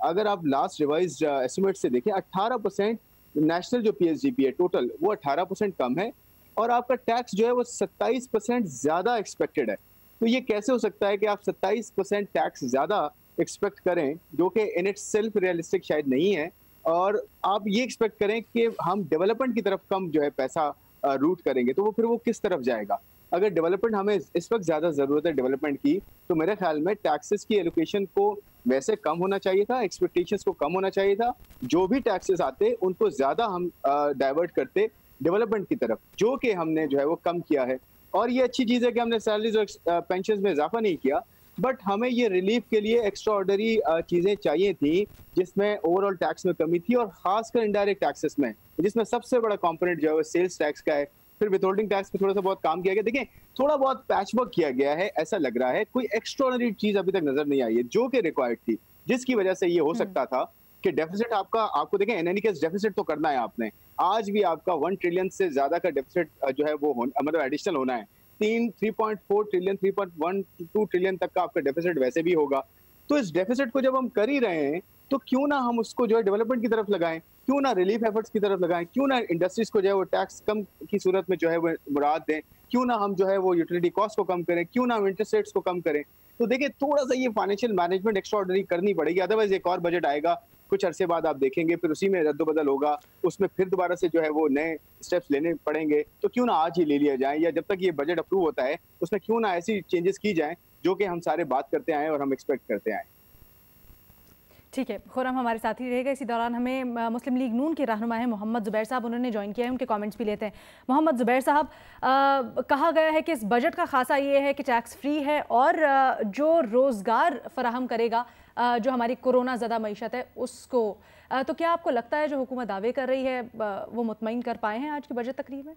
अगर आप लास्ट रिवाइज्ड एस्टिमेट से देखें 18% नेशनल जो पीएसडीपी है टोटल वो 18% कम है और आपका टैक्स जो है वो 27% ज़्यादा एक्सपेक्टेड है। तो ये कैसे हो सकता है कि आप 27% टैक्स ज़्यादा एक्सपेक्ट करें जो कि इन इट सेल्फ रियलिस्टिक शायद नहीं है, और आप ये एक्सपेक्ट करें कि हम डेवलपमेंट की तरफ कम जो है पैसा रूट करेंगे, तो वो फिर वो किस तरफ जाएगा? अगर डेवलपमेंट हमें इस वक्त ज़्यादा ज़रूरत है डेवलपमेंट की, तो मेरे ख्याल में टैक्सेस की एलोकेशन को वैसे कम होना चाहिए था, एक्सपेक्टेशंस को कम होना चाहिए था। जो भी टैक्सेस आते उनको ज़्यादा हम डाइवर्ट करते डेवलपमेंट की तरफ, जो कि हमने जो है वो कम किया है। और ये अच्छी चीज़ है कि हमने सैलरीज और पेंशन में इजाफा नहीं किया, बट हमें ये रिलीफ के लिए एक्स्ट्रा ऑर्डनरी चीज़ें चाहिए थी जिसमें ओवरऑल टैक्स में कमी थी और खासकर इनडायरेक्ट टैक्सेस में, जिसमें सबसे बड़ा कंपोनेंट जो है वो सेल्स टैक्स का है। फिर विथहोल्डिंग टैक्स पे थोड़ा सा बहुत काम किया गया। देखिए थोड़ा बहुत पैचवर्क किया गया है ऐसा लग रहा है, कोई एक्स्ट्राऑर्डिनरी चीज़ अभी तक नजर नहीं आई है जो कि रिक्वायर्ड थी, जिसकी वजह से ये हो सकता था कि डेफिसिट आपको देखें इन एनी केस डेफिसिट तो करना है आपने। आज भी आपका 1 ट्रिलियन से ज्यादा का डेफिसिट जो है वो मतलब एडिशनल होना है। 3.4 ट्रिलियन 3.12 ट्रिलियन तक का आपका डेफिसिट वैसे भी होगा। तो इस डेफिसिट को जब हम कर ही रहे हैं तो क्यों ना हम उसको जो है डेवलपमेंट की तरफ लगाएं, क्यों ना रिलीफ एफर्ट्स की तरफ लगाएं, क्यों ना इंडस्ट्रीज को जो है वो टैक्स कम की सूरत में जो है वो मुराद दें, क्यों ना हम जो है वो यूटिलिटी कॉस्ट को कम करें, क्यों ना हम इंटरेस्ट रेट्स को कम करें। तो देखिए थोड़ा सा ये फाइनेंशियल मैनेजमेंट एक्स्ट्राऑर्डिनरी करनी पड़ेगी, अदरवाइज एक और बजट आएगा कुछ अरसे बाद आप देखेंगे फिर उसी में रद्दोबदल होगा, उसमें फिर दोबारा से जो है वो नए स्टेप्स लेने पड़ेंगे। तो क्यों ना आज ही ले लिया जाए, या जब तक ये बजट अप्रूव होता है उसमें क्यों ना ऐसी चेंजेस की जाएं जो कि हम सारे बात करते आए और हम एक्सपेक्ट करते आए। ठीक है, खुर्रम हमारे साथ ही रहेगा। इसी दौरान हमें मुस्लिम लीग नून के रहनुमा हैं मोहम्मद ज़ुबैर साहब, उन्होंने ज्वाइन किया है, उनके कमेंट्स भी लेते हैं। मोहम्मद ज़ुबैर साहब, कहा गया है कि इस बजट का खासा ये है कि टैक्स फ्री है और जो रोज़गार फराहम करेगा जो हमारी कोरोना ज़दा मईशत है उसको, तो क्या आपको लगता है जो हुकूमत दावे कर रही है वो मुतमईन कर पाए हैं आज की बजट तकरीब में?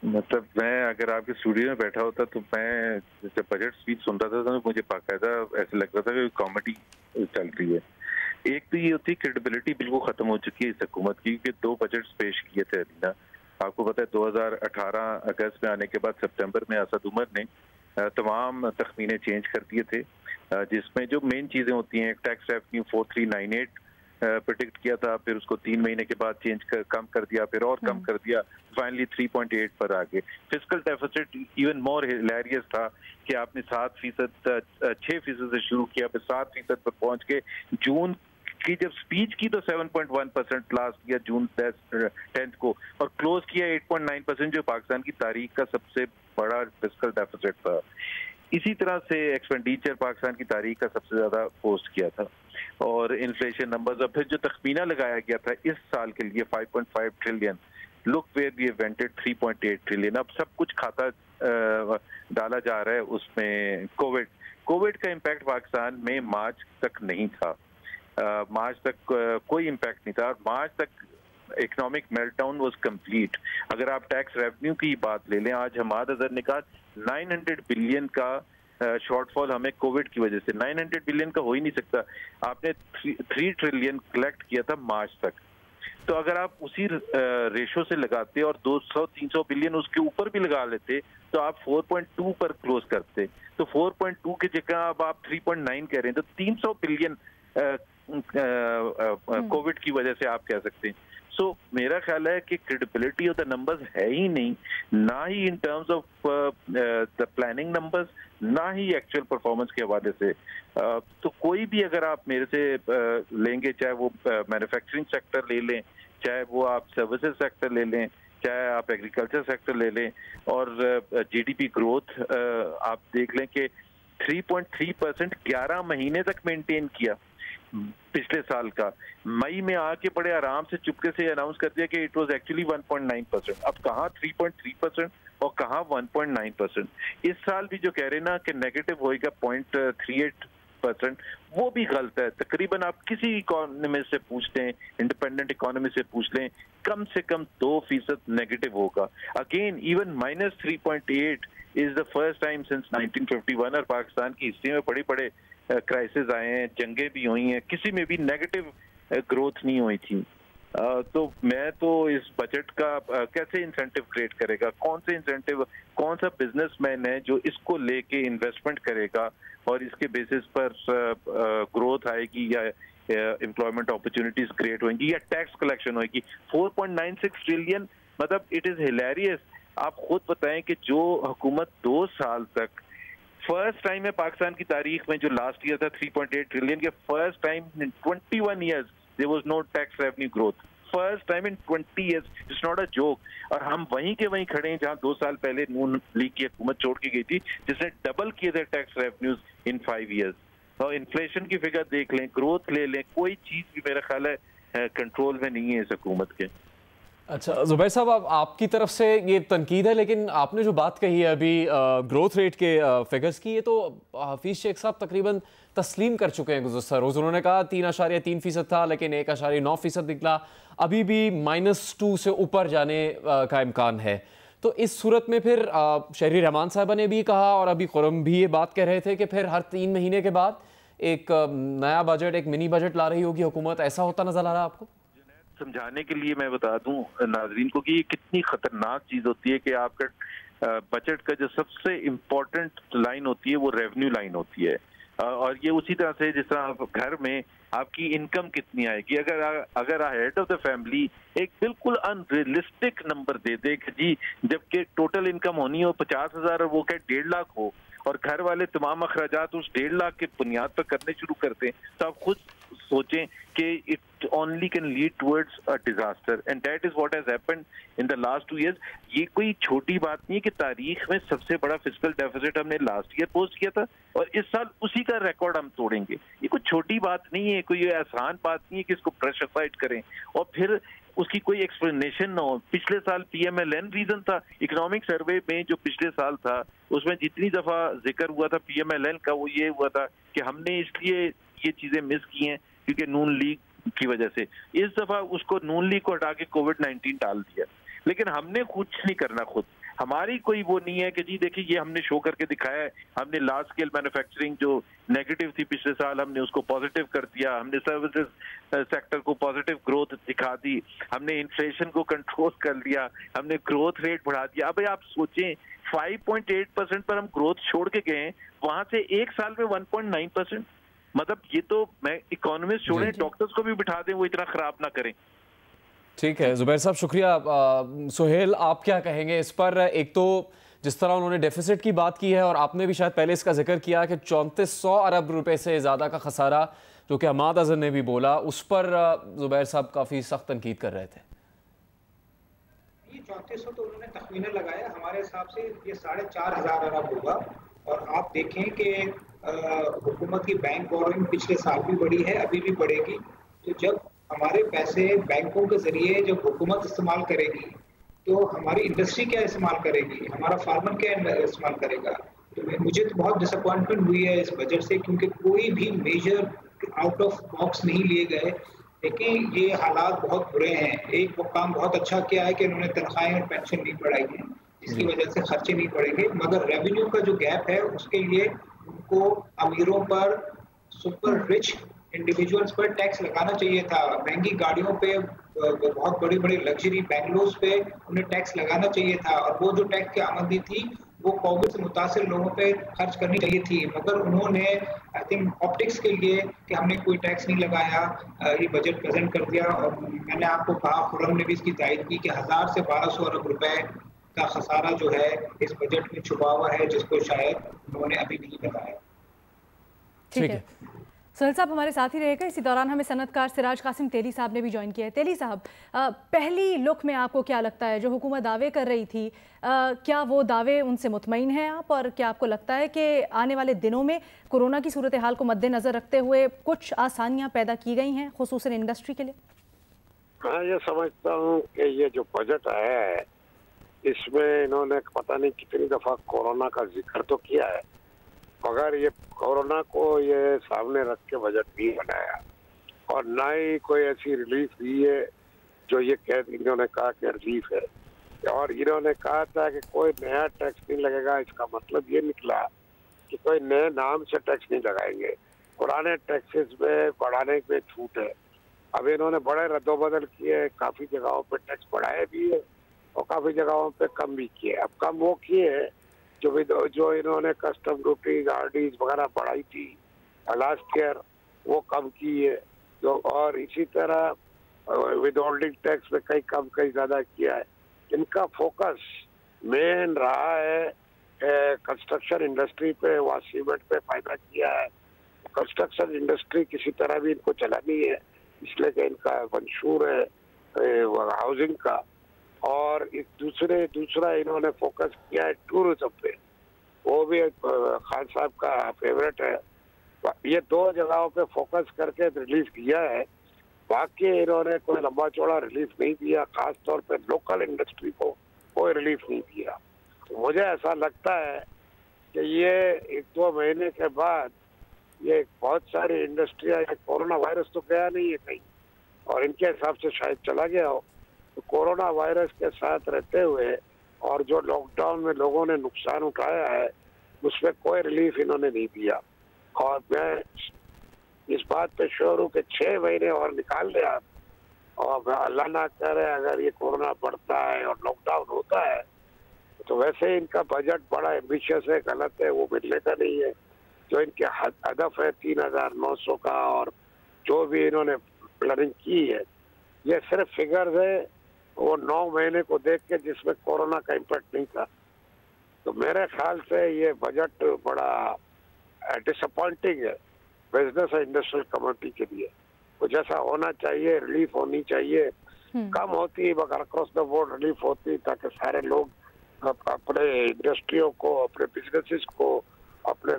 मतलब मैं अगर आपके स्टूडियो में बैठा होता तो मैं जब बजट स्पीच सुनता था तो मुझे बाकायदा ऐसा लगता था कि कॉमेडी चल रही है। एक तो ये होती है क्रेडिबिलिटी बिल्कुल खत्म हो चुकी है इस हुकूमत की, कि 2 बजट्स पेश किए थे अलीना। आपको पता है 2018 अगस्त में आने के बाद सितंबर में असद उमर ने तमाम तखमीने चेंज कर दिए थे, जिसमें जो मेन चीज़ें होती हैं, टैक्स रेवेन्यू 4398 प्रेडिक्ट किया था, फिर उसको 3 महीने के बाद कम कर दिया, फिर और कम कर दिया, फाइनली 3.8 पर आ गए। Fiscal deficit even more hilarious था कि आपने 7%, 6% से शुरू किया, फिर 7% पर पहुंच गए। जून की जब स्पीच की तो 7.1% लास्ट ईयर जून 10 को, और क्लोज किया 8.9%, जो पाकिस्तान की तारीख का सबसे बड़ा फिस्कल डेफिसिट था। इसी तरह से एक्सपेंडिचर पाकिस्तान की तारीख का सबसे ज्यादा पोस्ट किया था, और इन्फ्लेशन नंबर्स, और फिर जो तखमीना लगाया गया था इस साल के लिए 5.5 trillion, look where we ended 3.8 trillion. अब सब कुछ खाता डाला जा रहा है उसमें। कोविड का इम्पैक्ट पाकिस्तान में मार्च तक नहीं था, मार्च तक कोई इम्पैक्ट नहीं था, और मार्च तक इकोनॉमिक मेल्टडाउन वाज कंप्लीट। अगर आप टैक्स रेवेन्यू की बात ले लें, आज हमाद अजहर ने कहा 900 बिलियन का शॉर्टफॉल हमें कोविड की वजह से, 900 बिलियन का हो ही नहीं सकता। आपने 3 ट्रिलियन कलेक्ट किया था मार्च तक, तो अगर आप उसी रेशो से लगाते और 200-300 बिलियन उसके ऊपर भी लगा लेते तो आप 4.2 पर क्लोज करते। तो 4.2 की जगह अब आप 3.9 कह रहे हैं, तो 300 बिलियन कोविड की वजह से आप कह सकते हैं। सो मेरा ख्याल है कि क्रेडिबिलिटी ऑफ द नंबर्स है ही नहीं, ना ही in terms of the planning numbers, ना ही एक्चुअल परफॉर्मेंस के हवाले से। तो कोई भी अगर आप मेरे से लेंगे, चाहे वो मैन्युफैक्चरिंग सेक्टर ले लें, चाहे वो आप सर्विसेज सेक्टर ले लें, चाहे आप एग्रीकल्चर सेक्टर ले लें, और जीडीपी ग्रोथ आप देख लें कि 3.3% 11 महीने तक मेंटेन किया पिछले साल का। मई में आके बड़े आराम से चुपके से अनाउंस कर दिया कि इट वाज एक्चुअली 1.9%। अब कहाँ 3.3% और कहाँ 1.9%। इस साल भी जो कह रहे हैं ना कि नेगेटिव होएगा 0.38%, वो भी गलत है। तकरीबन आप किसी इकोनॉमिस्ट से पूछ लें, इंडिपेंडेंट इकोनॉमिस्ट से पूछ लें, कम से कम 2% नेगेटिव होगा। Again even -3.8 is the first time since 1951, और पाकिस्तान की हिस्ट्री में बड़े बड़े क्राइसिस आए हैं, जंगें भी हुई हैं, किसी में भी नेगेटिव ग्रोथ नहीं हुई थी। तो मैं तो इस बजट का कैसे इंसेंटिव क्रिएट करेगा, कौन से इंसेंटिव, कौन सा बिजनेसमैन है जो इसको लेके इन्वेस्टमेंट करेगा और इसके बेसिस पर ग्रोथ आएगी या एम्प्लॉयमेंट अपॉर्चुनिटीज क्रिएट होंगी या टैक्स कलेक्शन होगी। 4.96 ट्रिलियन, मतलब इट इज हिलेरियस। आप खुद बताएं कि जो हुकूमत 2 साल तक, फर्स्ट टाइम है पाकिस्तान की तारीख में, जो लास्ट ईयर था 3.8 ट्रिलियन के, first time in 21 years there was no tax revenue growth, first time in 20 years. It's not a joke. और हम वहीं के वहीं खड़े हैं जहां 2 साल पहले नून लीग की हुकूमत छोड़ के गई थी, जिसने डबल किए थे टैक्स रेवेन्यूज इन 5 ईयर्स। और इन्फ्लेशन की फिगर देख लें, ग्रोथ ले लें, कोई चीज भी मेरा ख्याल है कंट्रोल में नहीं है इस हुकूमत के। अच्छा ज़ुबैर साहब, आपकी तरफ से ये तनकीद है, लेकिन आपने जो बात कही है अभी ग्रोथ रेट के फिगर्स की, ये तो हफीज़ शेख साहब तकरीबन तस्लीम कर चुके हैं गुज़श्ता रोज़। उन्होंने कहा 3.3% था, लेकिन 1.9% निकला, अभी भी -2 से ऊपर जाने का इम्कान है। तो इस सूरत में फिर शहरी रहमान साहबा ने भी कहा, और अभी खुरम भी ये बात कह रहे थे कि फिर हर 3 महीने के बाद एक नया बजट, एक मिनी बजट ला रही होगी हुकूमत। ऐसा होता नजर आ रहा है आपको? समझाने के लिए मैं बता दूं नाजरीन को कि ये कितनी खतरनाक चीज होती है कि आपका बजट का जो सबसे इम्पोर्टेंट लाइन होती है वो रेवेन्यू लाइन होती है। और ये उसी तरह से जिस तरह आप घर में आपकी इनकम कितनी आएगी, अगर हेड ऑफ द फैमिली एक बिल्कुल अनरियलिस्टिक नंबर दे दे कि जी जबकि टोटल इनकम होनी हो 50,000 और वो क्या 1.5 लाख हो, और घर वाले तमाम अखराजात उस 1.5 लाख के बुनियाद पर करने शुरू करते हैं, तो आप खुद सोचें कि it only can lead towards a disaster, and that is what has happened in the last 2 years। ये कोई छोटी बात नहीं है कि तारीख में सबसे बड़ा फिस्कल डेफिसिट हमने लास्ट ईयर पोस्ट किया था, और इस साल उसी का रिकॉर्ड हम तोड़ेंगे। ये कोई छोटी बात नहीं है, कोई आसान बात नहीं है कि इसको प्रेशराइज करें और फिर उसकी कोई एक्सप्लेनेशन ना हो। पिछले साल PMLN रीजन था, इकोनॉमिक सर्वे में जो पिछले साल था उसमें जितनी दफा जिक्र हुआ था PMLN का, वो ये हुआ था कि हमने इसलिए ये चीजें मिस की हैं क्योंकि नून लीग की वजह से। इस दफा उसको नून लीग को हटा के कोविड-19 डाल दिया, लेकिन हमने कुछ नहीं करना खुद। हमारी कोई वो नहीं है कि जी देखिए ये हमने शो करके दिखाया है, हमने लार्ज स्केल मैन्युफैक्चरिंग जो नेगेटिव थी पिछले साल हमने उसको पॉजिटिव कर दिया, हमने सर्विसेज सेक्टर को पॉजिटिव ग्रोथ दिखा दी, हमने इन्फ्लेशन को कंट्रोल कर लिया, हमने ग्रोथ रेट बढ़ा दिया। अब आप सोचें 5.8% पर हम ग्रोथ छोड़ के गए, वहां से एक साल में 1.9%, मतलब ये तो मैं इकोनॉमिस्ट छोड़े डॉक्टर्स को भी बिठा दें वो इतना खराब ना करें। ठीक है जुबैर साहब, शुक्रिया। सुहेल, आप क्या कहेंगे इस पर? एक तो जिस तरह उन्होंने डेफिसिट की बात की है और आपने भी शायद पहले इसका जिक्र किया कि 3400 अरब रुपए से ज़्यादा का खसारा जो कि हमाद अजहर ने भी बोला, उस पर जुबैर साहब काफ़ी सख्त तनकीद कर रहे थे। ये 3400 तो उन्होंने तखमीना लगाया, हमारे हिसाब से ये 4500 अरब होगा। और आप देखें कि हुकूमत की बैंक बोरोइंग पिछले साल भी बढ़ी है, अभी भी बढ़ेगी। तो जब हमारे पैसे बैंकों के जरिए जब हुकूमत इस्तेमाल करेगी तो हमारी इंडस्ट्री क्या इस्तेमाल करेगी, हमारा फार्मर क्या इस्तेमाल करेगा। तो मुझे तो बहुत डिसअपॉइंटमेंट हुई है इस बजट से, क्योंकि कोई भी मेजर आउट ऑफ बॉक्स नहीं लिए गए। लेकिन ये हालात बहुत बुरे हैं। एक वो काम बहुत अच्छा किया है कि उन्होंने तनख्वाहें और पेंशन नहीं बढ़ाई है, जिसकी वजह से खर्चे नहीं बढ़ेंगे, मगर रेवेन्यू का जो गैप है उसके लिए उनको अमीरों पर, सुपर रिच इंडिविजुअल्स पर टैक्स लगाना चाहिए था। महंगी गाड़ियों पे, बहुत बड़ी बड़ी लग्जरी बैंगलोर्स पे उन्हें टैक्स लगाना चाहिए था। और वो जो टैक्स की आमदनी थी वो कोविड से मुतासिर लोगों पे खर्च करनी चाहिए थी, मगर उन्होंने आई थिंक ऑप्टिक्स के लिए कि हमने कोई टैक्स नहीं लगाया, ये बजट प्रेजेंट कर दिया। और मैंने आपको कहा, खुर्रम ने भी इसकी तायद की कि 1000 से 1200 अरब रुपए का खसारा जो है इस बजट में छुपा हुआ है, जिसको शायद उन्होंने अभी नहीं बताया। ठीक है सुहेल साहब, हमारे साथ ही रहेगा। इसी दौरान हमें सनतकार सिराज कासिम तेली साहब ने भी ज्वाइन किया है। तेली साहब, पहली लुक में आपको क्या लगता है, जो हुकूमत दावे कर रही थी, क्या वो दावे उनसे मुतमईन हैं आप? और क्या आपको लगता है कि आने वाले दिनों में कोरोना की सूरत हाल को मद्देनजर रखते हुए कुछ आसानियां पैदा की गई हैं खुसूसन इंडस्ट्री के लिए? मैं ये समझता हूँ कि ये जो बजट आया है इसमें इन्होंने पता नहीं कितनी दफा कोरोना का जिक्र तो किया है, मगर ये कोरोना को ये सामने रख के बजट नहीं बनाया और ना ही कोई ऐसी रिलीफ दी है जो ये इन्होंने कहा कि रिलीफ है। और इन्होंने कहा था कि कोई नया टैक्स नहीं लगेगा, इसका मतलब ये निकला कि कोई नए नाम से टैक्स नहीं लगाएंगे, पुराने टैक्सेस में बढ़ाने पे छूट है। अब इन्होंने बड़े रद्दोबदल किए, काफी जगहों पे टैक्स बढ़ाए भी है और काफी जगहों पे कम भी किए। अब कम वो किए जो इन्होंने कस्टम ड्यूटीज, आरडीज वगैरह बढ़ाई थी लास्ट ईयर, वो कम की है। जो और इसी तरह विद होल्डिंग टैक्स में कहीं कम कहीं ज्यादा किया है। इनका फोकस मेन रहा है कंस्ट्रक्शन इंडस्ट्री पे, वहाँ सीमेंट पे फायदा किया है। कंस्ट्रक्शन इंडस्ट्री किसी तरह भी इनको चलानी है, इसलिए कि इनका मंशूर है हाउसिंग का। और दूसरा इन्होंने फोकस किया है टूरिज्म पे, वो भी खान साहब का फेवरेट है। ये दो जगहों पे फोकस करके रिलीफ दिया है, बाकी इन्होंने कोई लंबा चौड़ा रिलीफ नहीं दिया। खास तौर पे लोकल इंडस्ट्री को कोई रिलीफ नहीं दिया। मुझे ऐसा लगता है कि ये 1-2 महीने के बाद ये बहुत सारी इंडस्ट्रियां, कोरोना वायरस तो गया नहीं है कहीं और इनके हिसाब से शायद चला गया हो, तो कोरोना वायरस के साथ रहते हुए और जो लॉकडाउन में लोगों ने नुकसान उठाया है उसमें कोई रिलीफ इन्होंने नहीं दिया। और मैं इस बात पे श्योर हूँ कि 6 महीने और निकाल दे आप, और अल्लाह ना करे अगर ये कोरोना बढ़ता है और लॉकडाउन होता है तो वैसे ही इनका बजट बड़ा एम्बिशियस है, गलत है, वो मिलने का नहीं है। जो इनके हदफ है 3900 का और जो भी इन्होंने प्लानिंग की है, ये सिर्फ फिगर्स है, वो 9 महीने को देख के जिसमें कोरोना का इम्पैक्ट नहीं था। तो मेरे ख्याल से ये बजट बड़ा डिसअपॉइंटिंग है बिजनेस और इंडस्ट्रियल कम्युनिटी के लिए। तो जैसा होना चाहिए, रिलीफ होनी चाहिए, कम होती मगर अक्रॉस द बोर्ड रिलीफ होती, ताकि सारे लोग अपने इंडस्ट्रियों को, अपने बिजनेसेस को, अपने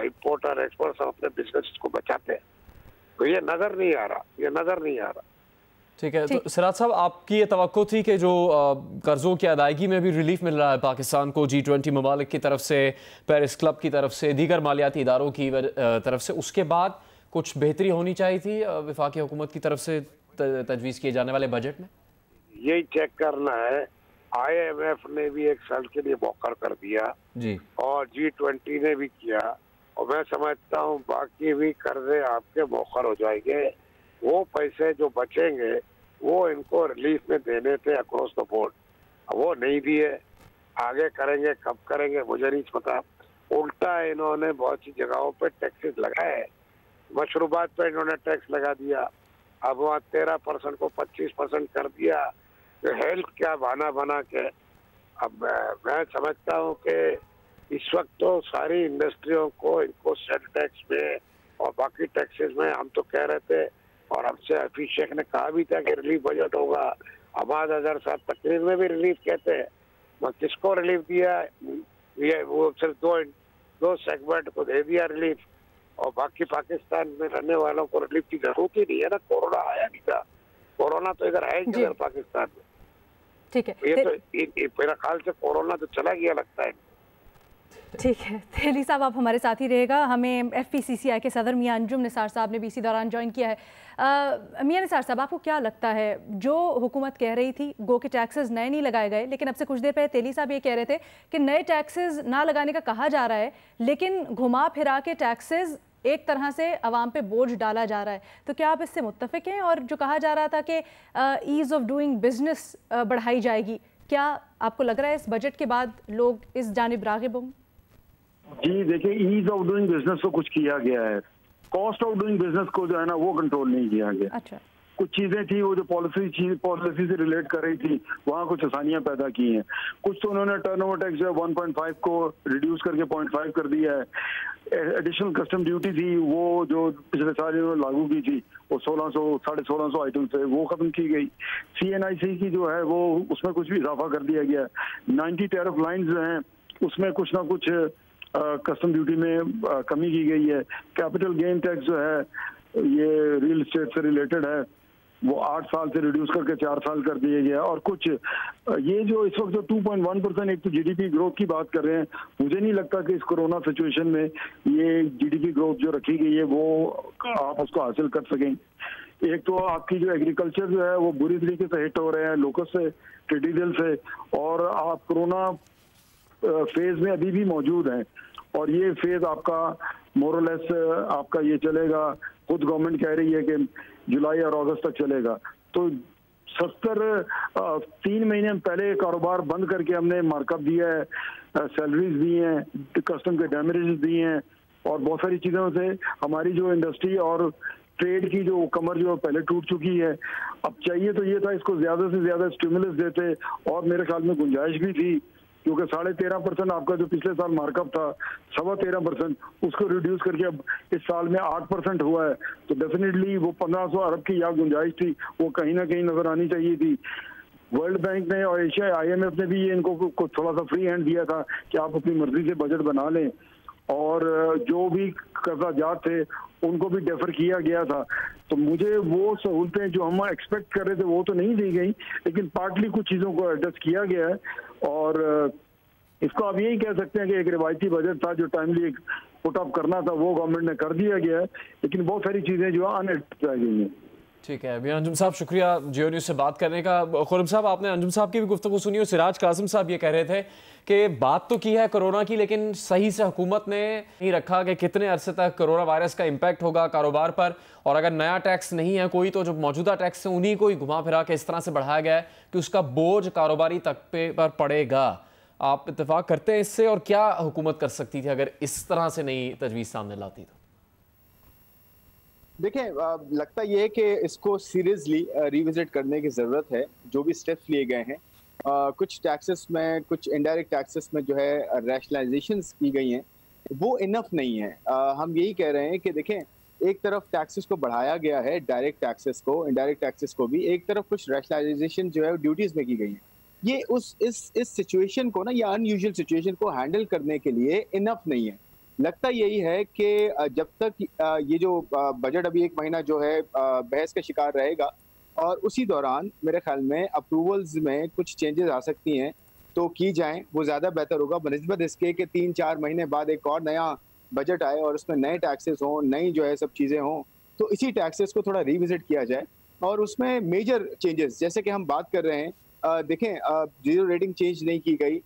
इम्पोर्टर एक्सपोर्टर अपने बिजनेस को बचाते हैं। तो ये नजर नहीं आ रहा। ठीक है, तो सिराज साहब, आपकी ये तवक्को थी कि जो कर्जों की अदायगी में भी रिलीफ मिल रहा है पाकिस्तान को G20 ममालिक की तरफ से, पेरिस क्लब की तरफ से, दीगर मालियाती इदारों की तरफ से, उसके बाद कुछ बेहतरी होनी चाहिए थी वफाकी हुकूमत की तरफ से तजवीज़ किए जाने वाले बजट में? यही चेक करना है IMF ने भी 1 साल के लिए मौका कर दिया जी, और G20 ने भी किया, और मैं समझता हूँ बाकी भी कर्जे आपके मौखर हो जाएंगे। वो पैसे जो बचेंगे वो इनको रिलीफ में देने थे अक्रॉस द बोर्ड, वो नहीं दिए। आगे करेंगे, कब करेंगे मुझे नहीं पता। उल्टा इन्होंने बहुत सी जगहों पे टैक्सेस लगाए। मशरूबात पे इन्होंने टैक्स लगा दिया, अब वहाँ 13% को 25% कर दिया। तो हेल्थ क्या बहाना बना के। अब मैं समझता हूँ कि इस वक्त तो सारी इंडस्ट्रियों को इनको सेल टैक्स में और बाकी टैक्सेस में हम तो कह रहे थे, और हमसे हफीज शेख ने कहा भी था कि रिलीफ बजट होगा। अहमद अजहर साहब तकरीर में भी रिलीफ कहते हैं, मैं किसको रिलीफ दिया? ये वो सिर्फ दो सेगमेंट को दे दिया रिलीफ, और बाकी पाकिस्तान में रहने वालों को रिलीफ की जरूरत ही नहीं है ना। कोरोना आया नहीं था, कोरोना तो इधर है किधर पाकिस्तान में। ठीक है, ये तो मेरा ख्याल से कोरोना तो चला गया लगता है। ठीक है, तेली साहब आप हमारे साथ ही रहेगा। हमें FPCCI के सदर मियां अंजुम निसार साहब ने भी इसी दौरान ज्वाइन किया है। मियां निसार साहब, आपको क्या लगता है, जो हुकूमत कह रही थी गो के टैक्सेस नए नहीं लगाए गए, लेकिन अब से कुछ देर पहले तेली साहब ये कह रहे थे कि नए टैक्सेस ना लगाने का कहा जा रहा है, लेकिन घुमा फिरा के टैक्सेस एक तरह से आवाम पे बोझ डाला जा रहा है, तो क्या आप इससे मुत्तफिक हैं? और जो कहा जा रहा था कि ईज़ ऑफ डूइंग बिजनेस बढ़ाई जाएगी, क्या आपको लग रहा है इस बजट के बाद लोग इस जानिब राग़िब होंगे? जी देखिए, ईज ऑफ डूइंग बिजनेस को कुछ किया गया है, कॉस्ट ऑफ डूइंग बिजनेस को जो है ना वो कंट्रोल नहीं किया गया। अच्छा, कुछ चीजें थी वो जो पॉलिसी से रिलेट कर रही थी, वहाँ कुछ आसानियां पैदा की हैं। कुछ तो उन्होंने टर्नओवर टैक्स जो है 1.5 को रिड्यूस करके 0.5 कर दिया है। एडिशनल कस्टम ड्यूटी थी वो जो पिछले साल इन्होंने लागू की थी, वो 1600 आइटम थे, वो खत्म की गई। CNIC की जो है वो उसमें कुछ भी इजाफा कर दिया गया। 90 टैरिफ लाइन्स जो हैं उसमें कुछ ना कुछ कस्टम ड्यूटी में कमी की गई है। कैपिटल गेन टैक्स जो है ये रियल एस्टेट से रिलेटेड है, वो 8 साल से रिड्यूस करके 4 साल कर दिए गया। और कुछ ये जो इस वक्त जो 2.1% एक तो GDP ग्रोथ की बात कर रहे हैं, मुझे नहीं लगता कि इस कोरोना सिचुएशन में ये GDP ग्रोथ जो रखी गई है वो आप उसको हासिल कर सकेंगे। एक तो आपकी जो एग्रीकल्चर जो है वो बुरी तरीके से हिट हो रहे हैं लोकस से, टिड्डीदल से, और आप कोरोना फेज में अभी भी मौजूद हैं, और ये फेज आपका मोरलेस आपका ये चलेगा। खुद गवर्नमेंट कह रही है कि जुलाई और अगस्त तक चलेगा। तो 3 महीने पहले कारोबार बंद करके हमने मार्कअप दिया है, सैलरीज दी हैं, कस्टम के डैमेजेस दिए हैं, और बहुत सारी चीज़ों से हमारी जो इंडस्ट्री और ट्रेड की जो कमर जो पहले टूट चुकी है। अब चाहिए तो ये था इसको ज़्यादा से ज़्यादा स्टिमुलस देते, और मेरे ख्याल में गुंजाइश भी थी, क्योंकि 13.5% आपका जो पिछले साल मार्कअप था 13.25%, उसको रिड्यूस करके अब इस साल में 8% हुआ है। तो डेफिनेटली वो 1500 अरब की या गुंजाइश थी, वो कहीं ना कहीं नजर आनी चाहिए थी। वर्ल्ड बैंक ने और एशिया IMF ने भी ये इनको थोड़ा सा फ्री हैंड दिया था कि आप अपनी मर्जी से बजट बना लें, और जो भी कर्जाजात थे उनको भी डेफर किया गया था। तो मुझे वो सहूलतें जो हम एक्सपेक्ट कर रहे थे वो तो नहीं दी गई, लेकिन पार्टली कुछ चीज़ों को एडजस्ट किया गया है। और इसको आप यही कह सकते हैं कि एक रिवायती बजट था जो टाइमली पुट अप करना था, वो गवर्नमेंट ने कर दिया गया है, लेकिन बहुत सारी चीज़ें जो अनएडजस्ट रह गई हैं। ठीक है अभी अंजुम साहब, शुक्रिया जियो न्यूज़ से बात करने का। खुरम साहब, आपने अंजुम साहब की भी गुफ्तगू सुनी, और सिराज कासिम साहब ये कह रहे थे कि बात तो की है कोरोना की, लेकिन सही से हुकूमत ने नहीं रखा कि कितने अरसे तक कोरोना वायरस का इम्पैक्ट होगा कारोबार पर, और अगर नया टैक्स नहीं है कोई तो जो मौजूदा टैक्स है उन्हीं को ही घुमा फिरा के इस तरह से बढ़ाया गया है कि उसका बोझ कारोबारी तबके पर पड़ेगा। आप इत्तेफाक करते हैं इससे, और क्या हुकूमत कर सकती थी अगर इस तरह से नई तजवीज़ सामने लाती? तो देखिए, लगता ये है कि इसको सीरियसली रिविजिट करने की ज़रूरत है। जो भी स्टेप्स लिए गए हैं, कुछ टैक्सेस में, कुछ इनडायरेक्ट टैक्सेस में जो है रैशनलाइजेशंस की गई हैं, वो इनफ नहीं है। हम यही कह रहे हैं कि देखें, एक तरफ टैक्सेस को बढ़ाया गया है, डायरेक्ट टैक्सेस को, इनडायरेक्ट टैक्सेस को भी, एक तरफ कुछ रैशनलाइजेशन जो है ड्यूटीज़ में की गई है। ये इस सिचुएशन को ना, या अनयूजुअल सिचुएशन को हैंडल करने के लिए इनफ नहीं है। लगता यही है कि जब तक ये जो बजट अभी 1 महीना जो है बहस का शिकार रहेगा, और उसी दौरान मेरे ख्याल में अप्रूवल्स में कुछ चेंजेस आ सकती हैं, तो की जाएं, वो ज़्यादा बेहतर होगा बनिस्बत इसके कि 3-4 महीने बाद एक और नया बजट आए और उसमें नए टैक्सेस हों, नई जो है सब चीज़ें हों, तो इसी टैक्सेस को थोड़ा रिविजिट किया जाए। और उसमें मेजर चेंजेस, जैसे कि हम बात कर रहे हैं देखें जीरो रेटिंग चेंज नहीं की गई,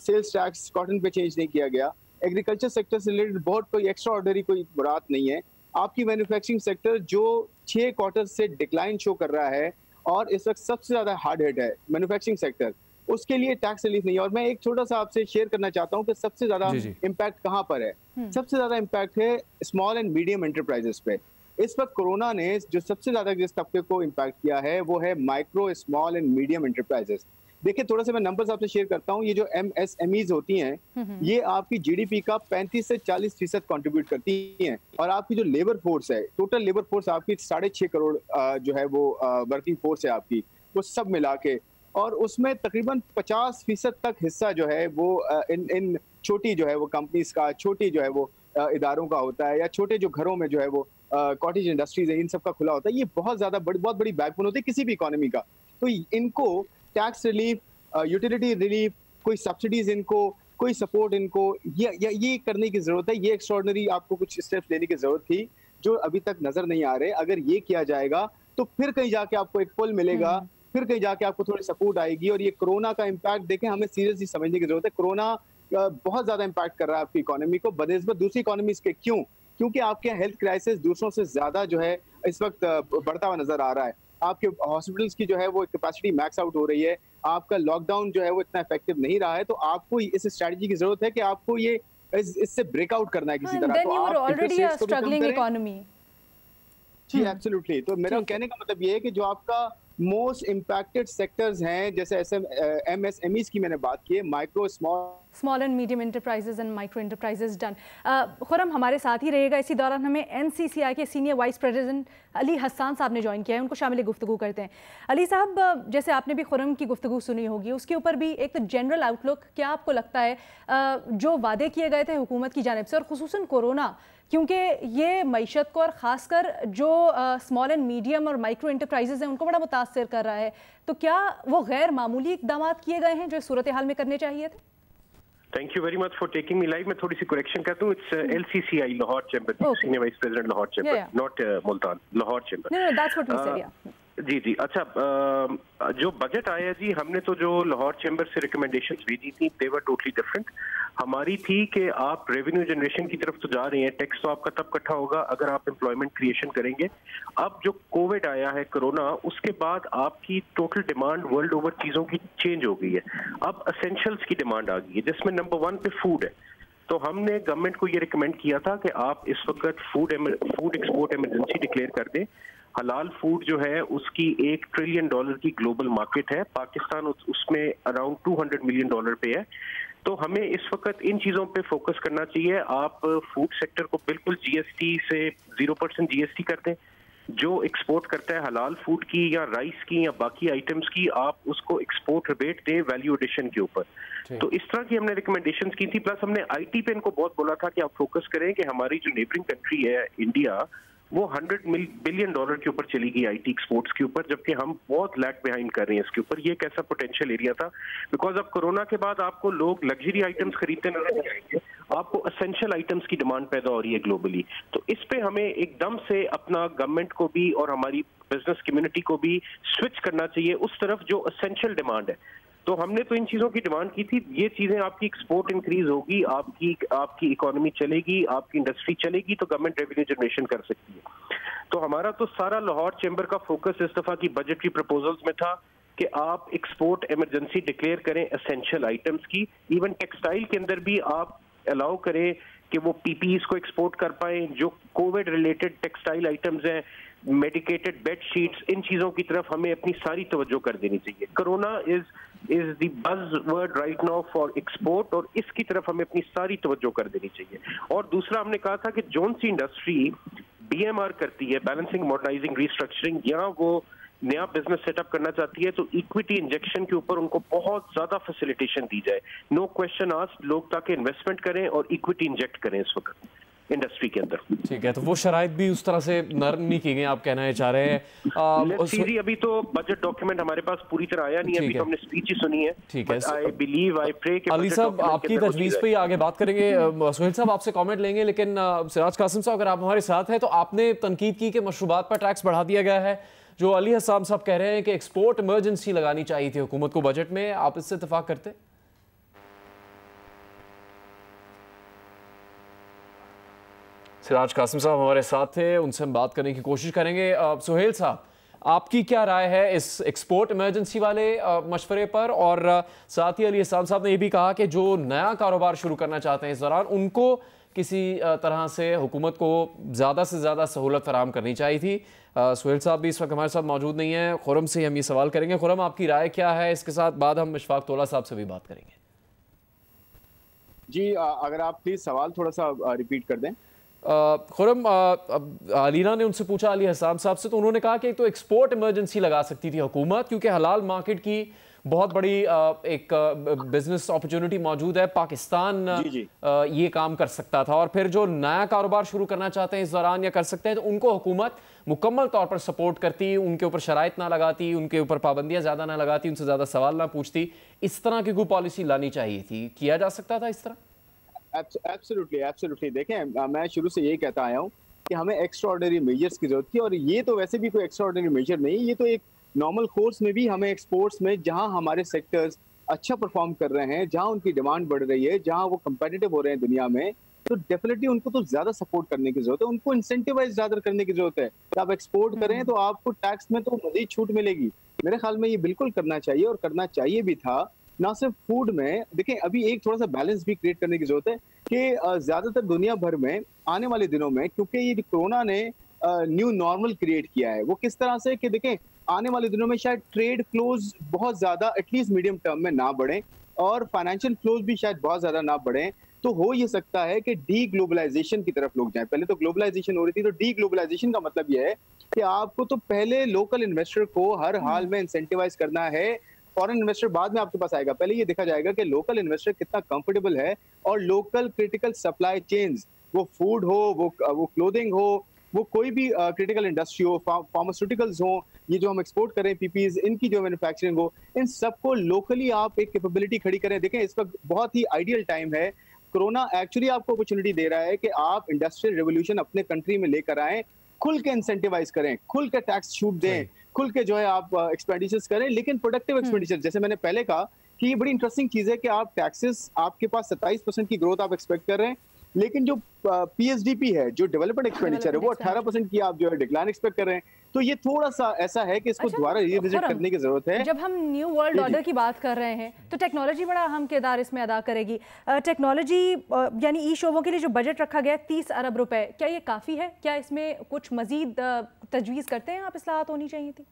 सेल्स टैक्स कॉटन पे चेंज नहीं किया गया, एग्रीकल्चर सेक्टर से रिलेटेड बहुत कोई एक्स्ट्रा ऑर्डनरी कोई बात नहीं है। आपकी मैन्युफैक्चरिंग सेक्टर जो 6 क्वार्टर से डिक्लाइन शो कर रहा है और इस वक्त सबसे ज्यादा हार्ड हिट है मैन्युफैक्चरिंग सेक्टर, उसके लिए टैक्स रिलीफ नहीं है। और मैं एक छोटा सा आपसे शेयर करना चाहता हूं कि सबसे ज्यादा इम्पैक्ट कहां पर है। सबसे ज्यादा इम्पैक्ट है स्मॉल एंड मीडियम एंटरप्राइजेस पे। इस वक्त कोरोना ने जो सबसे ज्यादा जिस तबके को इम्पैक्ट किया है वो है micro, small and medium enterprises. देखिए थोड़ा सा मैं नंबर्स आपसे शेयर करता हूं। ये जो MSMEs होती हैं ये आपकी GDP का 35 से 40% कंट्रीब्यूट करती हैं। और आपकी जो लेबर फोर्स है, टोटल लेबर फोर्स आपकी 6.5 करोड़ जो है वो वर्किंग फोर्स है आपकी, वो सब मिला के, और उसमें तकरीबन 50% तक हिस्सा जो है वो इन छोटी जो है वो कंपनीज का, छोटी जो है वो इदारों का होता है, या छोटे जो घरों में जो है वो कॉटेज इंडस्ट्रीज है, इन सब का खुला होता है। ये बहुत ज्यादा बहुत बड़ी बैकबोन होती है किसी भी इकोनॉमी का। तो इनको टैक्स रिलीफ, यूटिलिटी रिलीफ, कोई सब्सिडीज इनको, कोई सपोर्ट इनको, ये करने की जरूरत है। ये एक्स्ट्राऑर्डिनरी आपको कुछ स्टेप्स लेने की जरूरत थी जो अभी तक नजर नहीं आ रहे। अगर ये किया जाएगा तो फिर कहीं जाके आपको एक पुल मिलेगा, फिर कहीं जाके आपको थोड़ी सपोर्ट आएगी। और ये कोरोना का इम्पैक्ट देखें, हमें सीरियसली समझने की जरूरत है। कोरोना बहुत ज्यादा इम्पैक्ट कर रहा है आपकी इकोनॉमी को बनिस्बत दूसरी इकोनॉमीज के। क्यों? क्योंकि आपके हेल्थ क्राइसिस दूसरों से ज्यादा जो है इस वक्त बढ़ता हुआ नजर आ रहा है। आपके हॉस्पिटल्स की जो है वो कैपेसिटी मैक्स आउट हो रही है, आपका लॉकडाउन जो है वो इतना इफेक्टिव नहीं रहा है। तो आपको इस स्ट्रेटजी की जरूरत है कि आपको ये इससे ब्रेकआउट करना है किसी तरह। तो आप ऑलरेडी अ स्ट्रगलिंग इकोनॉमी। जी एब्सोल्युटली। तो मेरा कहने का मतलब ये है कि जो आपका मोस्ट इम्पैक्टेड सेक्टर्स हैं, जैसे MSMEs की मैंने बात की है, micro, small and medium enterprises and micro enterprises done. Khurram हमारे साथ ही रहेगा। इसी दौरान हमें NCCI के senior vice president Ali Hasan साहब ने ज्वाइन किया है, उनको शामिल गुफ्तगू करते हैं। अली साहब, जैसे आपने भी खुरम की गुफ्तगू सुनी होगी, उसके ऊपर भी एक तो जनरल आउटलुक, क्या आपको लगता है जो वादे किए गए थे हुकूमत की जानिब से, और खुसूसन कोरोना, क्योंकि ये मईशत को और ख़ासकर जो स्मॉल एंड मीडियम और माइक्रो एंटरप्राइजेज हैं उनको बड़ा मुतासर कर रहा है, तो क्या वो गैर मामूली इक़दाम किए गए हैं जो सूरत हाल में करने चाहिए थे? Thank you very much for taking me live. मैं थोड़ी सी करेक्शन करता हूँ, it's LCCI Lahore chamber, senior vice president Lahore chamber, not Multan, Lahore chamber. No, that's what we said, yeah. जी। अच्छा, जो बजट आया जी, हमने तो जो लाहौर चैम्बर से रिकमेंडेशंस भेजी थी दे वर टोटली डिफरेंट। हमारी थी कि आप रेवेन्यू जनरेशन की तरफ तो जा रहे हैं, टैक्स तो आपका तब इकट्ठा होगा अगर आप एम्प्लॉयमेंट क्रिएशन करेंगे। अब जो कोविड आया है, कोरोना, उसके बाद आपकी टोटल डिमांड वर्ल्ड ओवर चीजों की चेंज हो गई है। अब एसेंशियल्स की डिमांड आ गई है, जिसमें नंबर 1 पे फूड है। तो हमने गवर्नमेंट को ये रिकमेंड किया था कि आप इस वक्त फूड एक्सपोर्ट इमरजेंसी डिक्लेयर कर दें। हलाल फूड जो है उसकी $1 ट्रिलियन की ग्लोबल मार्केट है, पाकिस्तान उसमें अराउंड $200 मिलियन पे है। तो हमें इस वक्त इन चीजों पे फोकस करना चाहिए। आप फूड सेक्टर को बिल्कुल GST से 0% GST कर दें। जो एक्सपोर्ट करता है हलाल फूड की या राइस की या बाकी आइटम्स की, आप उसको एक्सपोर्ट रिबेट दें वैल्यू एडिशन के ऊपर। तो इस तरह की हमने रिकमेंडेशंस की थी। प्लस हमने IT पे इनको बहुत बोला था कि आप फोकस करें कि हमारी जो नेबरिंग कंट्री है इंडिया, वो $100 बिलियन के ऊपर चली गई IT एक्सपोर्ट्स के ऊपर, जबकि हम बहुत लैग बिहाइंड कर रहे हैं इसके ऊपर। ये एक ऐसा पोटेंशियल एरिया था, बिकॉज अब कोरोना के बाद आपको लोग लग्जरी आइटम्स खरीदते नजर नहीं आएंगे, आपको एसेंशियल आइटम्स की डिमांड पैदा हो रही है ग्लोबली। तो इस पे हमें एकदम से अपना गवर्नमेंट को भी और हमारी बिजनेस कम्युनिटी को भी स्विच करना चाहिए उस तरफ जो एसेंशियल डिमांड है। तो हमने तो इन चीजों की डिमांड की थी। ये चीजें, आपकी एक्सपोर्ट इंक्रीज होगी, आपकी इकोनॉमी चलेगी, आपकी इंडस्ट्री चलेगी, तो गवर्नमेंट रेवेन्यू जनरेशन कर सकती है। तो हमारा तो सारा लाहौर चैम्बर का फोकस इस दफा की बजटरी प्रपोजल्स में था कि आप एक्सपोर्ट इमरजेंसी डिक्लेयर करें एसेंशियल आइटम्स की। इवन टेक्सटाइल के अंदर भी आप अलाउ करें कि वो PPEs को एक्सपोर्ट कर पाए। जो कोविड रिलेटेड टेक्सटाइल आइटम्स हैं, मेडिकेटेड बेड शीट्स, इन चीजों की तरफ हमें अपनी सारी तवज्जो कर देनी चाहिए। Corona is the buzz word right now for export, और इसकी तरफ हमें अपनी सारी तवज्जो कर देनी चाहिए। और दूसरा हमने कहा था कि जोन सी इंडस्ट्री BMR करती है, बैलेंसिंग मॉडर्नाइजिंग रीस्ट्रक्चरिंग, या वो नया बिजनेस सेटअप करना चाहती है, तो इक्विटी इंजेक्शन के ऊपर उनको बहुत ज्यादा फैसिलिटेशन दी जाए। नो क्वेश्चन आस्क्ड, लोग ताकि इन्वेस्टमेंट करें और इक्विटी इंजेक्ट करें इस वक्त। इंडस्ट्री के अंदर। ठीक है, तो वो शराइत भी उस तरह से नरम नहीं की गई, आप कहना चाह रहे हैं। अभी तो बजट डॉक्यूमेंट हमारे पास पूरी तरह आया नहीं है, अभी तो हमने स्पीच ही सुनी है। ठीक है, आई बिलीव, आई प्रे कि अली साहब आपकी तजवीज़ पे ही आगे बात करेंगे। सुहेल साहब आपसे कमेंट लेंगे, लेकिन सिराज कासिम साहब अगर आप हमारे साथ हैं तो आपने तनकीद की कि मशरूबात पर टैक्स बढ़ा दिया गया है। जो अली हसाम साहब कह रहे हैं कि एक्सपोर्ट इमरजेंसी लगानी चाहिए थी हुकूमत को बजट में, आप इससे इत्तेफाक करते? सिराज कासिम साहब हमारे साथ थे, उनसे हम बात करने की कोशिश करेंगे। सुहेल साहब, आपकी क्या राय है इस एक्सपोर्ट इमरजेंसी वाले मशवरे पर? और साथ ही अली हसाम साहब ने यह भी कहा कि जो नया कारोबार शुरू करना चाहते हैं इस दौरान, उनको किसी तरह से हुकूमत को ज़्यादा से ज़्यादा सहूलत फराहम करनी चाहिए थी। सुहेल साहब भी इस वक्त हमारे साथ मौजूद नहीं है। खुरम से हम ये सवाल करेंगे। खुरम, आपकी राय क्या है इसके साथ? बाद हम इशफाक तोला साहब से भी बात करेंगे। जी, अगर आप प्लीज़ सवाल थोड़ा सा रिपीट कर दें। खुरम, अलीना ने उनसे पूछा, अली हसाम साहब से, तो उन्होंने कहा कि एक तो एक्सपोर्ट इमरजेंसी लगा सकती थी हुकूमत, क्योंकि हलाल मार्केट की बहुत बड़ी एक बिजनेस अपॉर्चुनिटी मौजूद है, पाकिस्तान ये काम कर सकता था। और फिर जो नया कारोबार शुरू करना चाहते हैं इस दौरान या कर सकते हैं, तो उनको हुकूमत मुकम्मल तौर पर सपोर्ट करती, उनके ऊपर शराइत ना लगाती, उनके ऊपर पाबंदियां ज़्यादा ना लगाती, उनसे ज़्यादा सवाल ना पूछती। इस तरह की कोई पॉलिसी लानी चाहिए थी, किया जा सकता था इस तरह? एब्सोल्युटली। देखें, मैं शुरू से यही कहता आया हूँ कि हमें एक्स्ट्राऑर्डिनरी मेजर्स की जरूरत थी, और ये तो वैसे भी कोई एक्स्ट्राऑर्डिनरी मेजर नहीं, ये तो एक नॉर्मल कोर्स में भी हमें एक्सपोर्ट्स में जहां हमारे सेक्टर्स अच्छा परफॉर्म कर रहे हैं, जहां उनकी डिमांड बढ़ रही है, जहां वो कंपेटिटिव हो रहे हैं दुनिया में, तो डेफिनेटली उनको तो ज्यादा सपोर्ट करने की जरूरत है, उनको इंसेंटिवाइज ज्यादा करने की जरूरत है। तो आप एक्सपोर्ट करें तो आपको टैक्स में तो मजीद छूट मिलेगी। मेरे ख्याल में ये बिल्कुल करना चाहिए, और करना चाहिए भी था। ना सिर्फ फूड में, देखें अभी एक थोड़ा सा बैलेंस भी क्रिएट करने की जरूरत है कि ज्यादातर दुनिया भर में आने वाले दिनों में, क्योंकि ये कोरोना ने न्यू नॉर्मल क्रिएट किया है, वो किस तरह से कि देखें आने वाले दिनों में शायद ट्रेड फ्लोज बहुत ज्यादा एटलीस्ट मीडियम टर्म में ना बढ़े, और फाइनेंशियल फ्लोज भी शायद बहुत ज्यादा ना बढ़े। तो हो ये सकता है कि डी ग्लोबलाइजेशन की तरफ लोग जाएं। पहले तो ग्लोबलाइजेशन हो रही थी, तो डी ग्लोबलाइजेशन का मतलब यह है कि आपको तो पहले लोकल इन्वेस्टर को हर हाल में इंसेंटिवाइज करना है, फॉरेन इन्वेस्टर बाद में आपके पास आएगा। पहले ये देखा जाएगा कि लोकल इन्वेस्टर कितना कंफर्टेबल है, और लोकल क्रिटिकल सप्लाई चेन्स, वो फूड हो, वो क्लोथिंग हो, वो कोई भी क्रिटिकल इंडस्ट्री हो, फार्मास्यूटिकल्स हो, ये जो हम एक्सपोर्ट करें पीपीज, इनकी जो मैन्युफैक्चरिंग हो, इन सबको लोकली आप एक कैपेबिलिटी खड़ी करें। देखें इस वक्त बहुत ही आइडियल टाइम है। कोरोना एक्चुअली आपको अपॉर्चुनिटी दे रहा है कि आप इंडस्ट्रियल रेवोल्यूशन अपने कंट्री में लेकर आएं, खुल के इंसेंटिवाइज करें, खुल के टैक्स छूट दें, खुल के जो है आप एक्सपेंडिचर्स करें, लेकिन प्रोडक्टिव एक्सपेंडिचर। जैसे मैंने पहले कहा कि ये बड़ी इंटरेस्टिंग चीज है कि आप टैक्सेस, आपके पास 27% की ग्रोथ आप एक्सपेक्ट कर रहे हैं, लेकिन जो पीएसडीपी है, जो डेवलपमेंट एक्सपेंडिचर है, वो 18% की आप जो है डिक्लाइन एक्सपेक्ट कर रहे हैं। तो ये थोड़ा सा ऐसा है कि इसको दोबारा रिविजिट करने की जरूरत है। जब हम न्यू वर्ल्ड ऑर्डर की बात कर रहे हैं तो टेक्नोलॉजी बड़ा अहम किरदार इसमें अदा करेगी। टेक्नोलॉजी यानी ई शोबों के लिए जो बजट रखा गया 30 अरब रुपए, क्या ये काफ़ी है? क्या इसमें कुछ मजीद तजवीज़ करते हैं आप, इस्लाहात होनी चाहिए थी?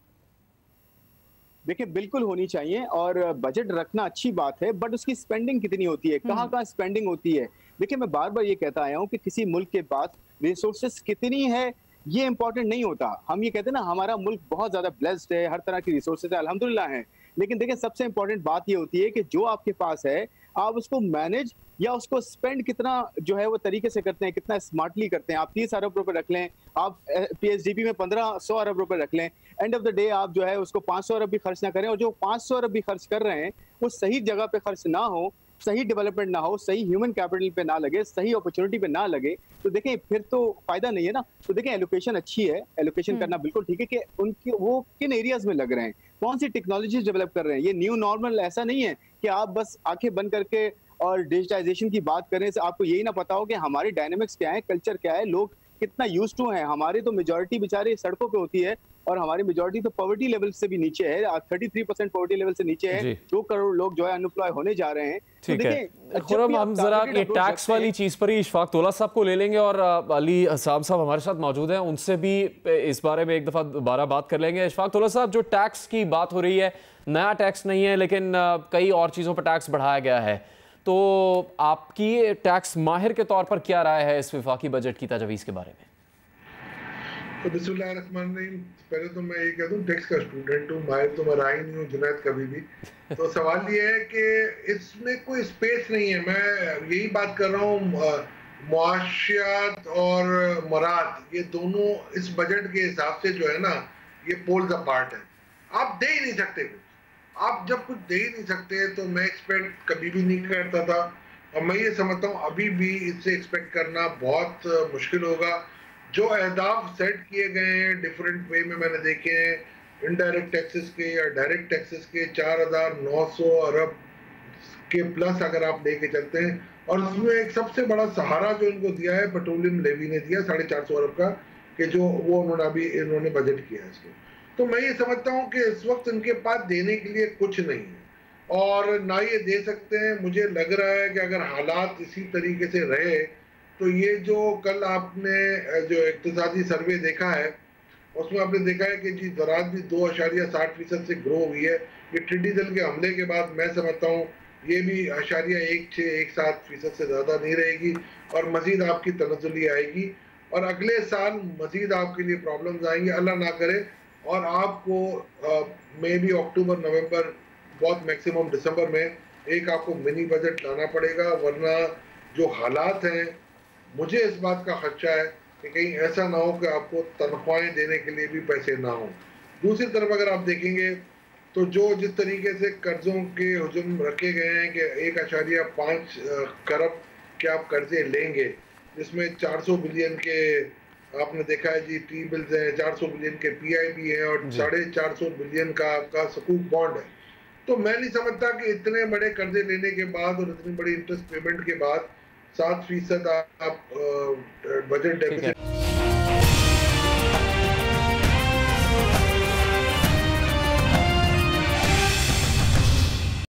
देखिए बिल्कुल होनी चाहिए, और बजट रखना अच्छी बात है, बट उसकी स्पेंडिंग कितनी होती है, कहाँ कहाँ स्पेंडिंग होती है। देखिए मैं बार बार ये कहता आया हूँ कि किसी मुल्क के पास रिसोर्सेस कितनी है ये इंपॉर्टेंट नहीं होता। हम ये कहते हैं ना हमारा मुल्क बहुत ज्यादा ब्लेस्ड है, हर तरह की रिसोर्सेज है, अल्हम्दुलिल्लाह है, लेकिन देखिए सबसे इंपॉर्टेंट बात ये होती है कि जो आपके पास है आप उसको मैनेज या उसको स्पेंड कितना जो है वो तरीके से करते हैं, कितना स्मार्टली करते हैं। आप 30 अरब रुपए रख लें, आप पीएसडीपी में 1500 अरब रुपए रख लें, एंड ऑफ द डे आप जो है उसको 500 अरब भी खर्च ना करें, और जो 500 अरब भी खर्च कर रहे हैं वो सही जगह पे खर्च ना हो, सही डेवलपमेंट ना हो, सही ह्यूमन कैपिटल पे ना लगे, सही अपॉर्चुनिटी पे ना लगे, तो देखें फिर तो फायदा नहीं है ना। तो देखें एलोकेशन अच्छी है, एलोकेशन करना बिल्कुल ठीक है कि उनकी वो किन एरियाज में लग रहे हैं, कौन सी टेक्नोलॉजीज डेवलप कर रहे हैं। ये न्यू नॉर्मल ऐसा नहीं है कि आप बस आंखें बंद करके और डिजिटाइजेशन की बात करें से आपको यही ना पता हो कि हमारे डायनेमिक्स क्या है, कल्चर क्या है, लोग कितना यूज टू हैं। हमारे तो मेजॉरिटी बेचारे सड़कों पे होती है, और हमारी मेजॉरिटी तो पॉवर्टी लेवल से भी नीचे है, 33% पॉवर्टी लेवल से नीचे है। 2 करोड़ लोग जो है अनएम्प्लॉय होने जा रहे हैं। ठीक है खुरम, हम जरा ये टैक्स वाली चीज पर ही इशफाक तोला साहब को ले लेंगे, और अली हसाम साहब हमारे साथ मौजूद हैं, उनसे भी इस बारे में एक दफा दोबारा बात कर लेंगे। इशफाक तोला साहब, जो टैक्स की बात हो रही है, नया टैक्स नहीं है लेकिन कई और चीजों पर टैक्स बढ़ाया गया है, तो आपकी टैक्स माहिर के तौर पर क्या राय है इस वफाकी बजट की तजवीज़ के बारे में? तो बिस्मिल्लाहिर्रहमानिर्रहीम, पहले तो मैं ये कह दूं टैक्स का स्टूडेंट हूँ, माहिर तो मैं रहा ही नहीं हूँ जुनैद कभी भी। तो सवाल ये है कि इसमें कोई स्पेस नहीं है। मैं यही बात कर रहा हूँ मुआशियात और मराद ये दोनों इस बजट के हिसाब से जो है ना ये पोल्स अपार्ट है। आप दे ही नहीं सकते कुछ, आप जब कुछ दे ही नहीं सकते तो मैं एक्सपेक्ट कभी भी नहीं करता था, और मैं ये समझता हूँ अभी भी इससे एक्सपेक्ट करना बहुत मुश्किल होगा। जो अहदाफ सेट किए गए हैं डिफरेंट वे में मैंने देखे हैं, इनडायरेक्ट टैक्सेस के या डायरेक्ट टैक्सेस के 4,900 अरब के प्लस अगर आप लेके चलते हैं, और उसमें एक सबसे बड़ा सहारा जो इनको दिया है पेट्रोलियम लेवी ने दिया 450 अरब का, कि जो वो इन्होंने बजट किया है इसको। तो मैं ये समझता हूँ कि इस वक्त इनके पास देने के लिए कुछ नहीं है और ना ये दे सकते हैं। मुझे लग रहा है कि अगर हालात इसी तरीके से रहे तो ये जो कल आपने जो इक्तिसादी सर्वे देखा है उसमें आपने देखा है कि जी ज़राअत भी 2.60% से ग्रो हुई है। ये टिड्डी दल के हमले के बाद मैं समझता हूँ ये भी 1.7% से ज़्यादा नहीं रहेगी और मज़ीद आपकी तनज़ुली आएगी और अगले साल मज़ीद आपके लिए प्रॉब्लम्स आएंगे, अल्लाह ना करे, और आपको मे बी अक्टूबर नवंबर बहुत मैक्सिमम दिसंबर में एक आपको मिनी बजट लाना पड़ेगा, वरना जो हालात हैं मुझे इस बात का खदशा है कि कहीं ऐसा ना हो कि आपको तनख्वाहें देने के लिए भी पैसे ना हो। दूसरी तरफ अगर आप देखेंगे तो जो जिस तरीके से कर्जों के हुजूम रखे गए हैं कि 1.5 खरब के आप कर्जे लेंगे, जिसमें 400 बिलियन के आपने देखा है जी टी बिल्स हैं, 400 बिलियन के PIB हैं और 450 बिलियन का आपका सकूक बॉन्ड है। तो मैं नहीं समझता कि इतने बड़े कर्जे लेने के बाद और इतनी बड़ी इंटरेस्ट पेमेंट के बाद 7% आप बजट डेफिसिट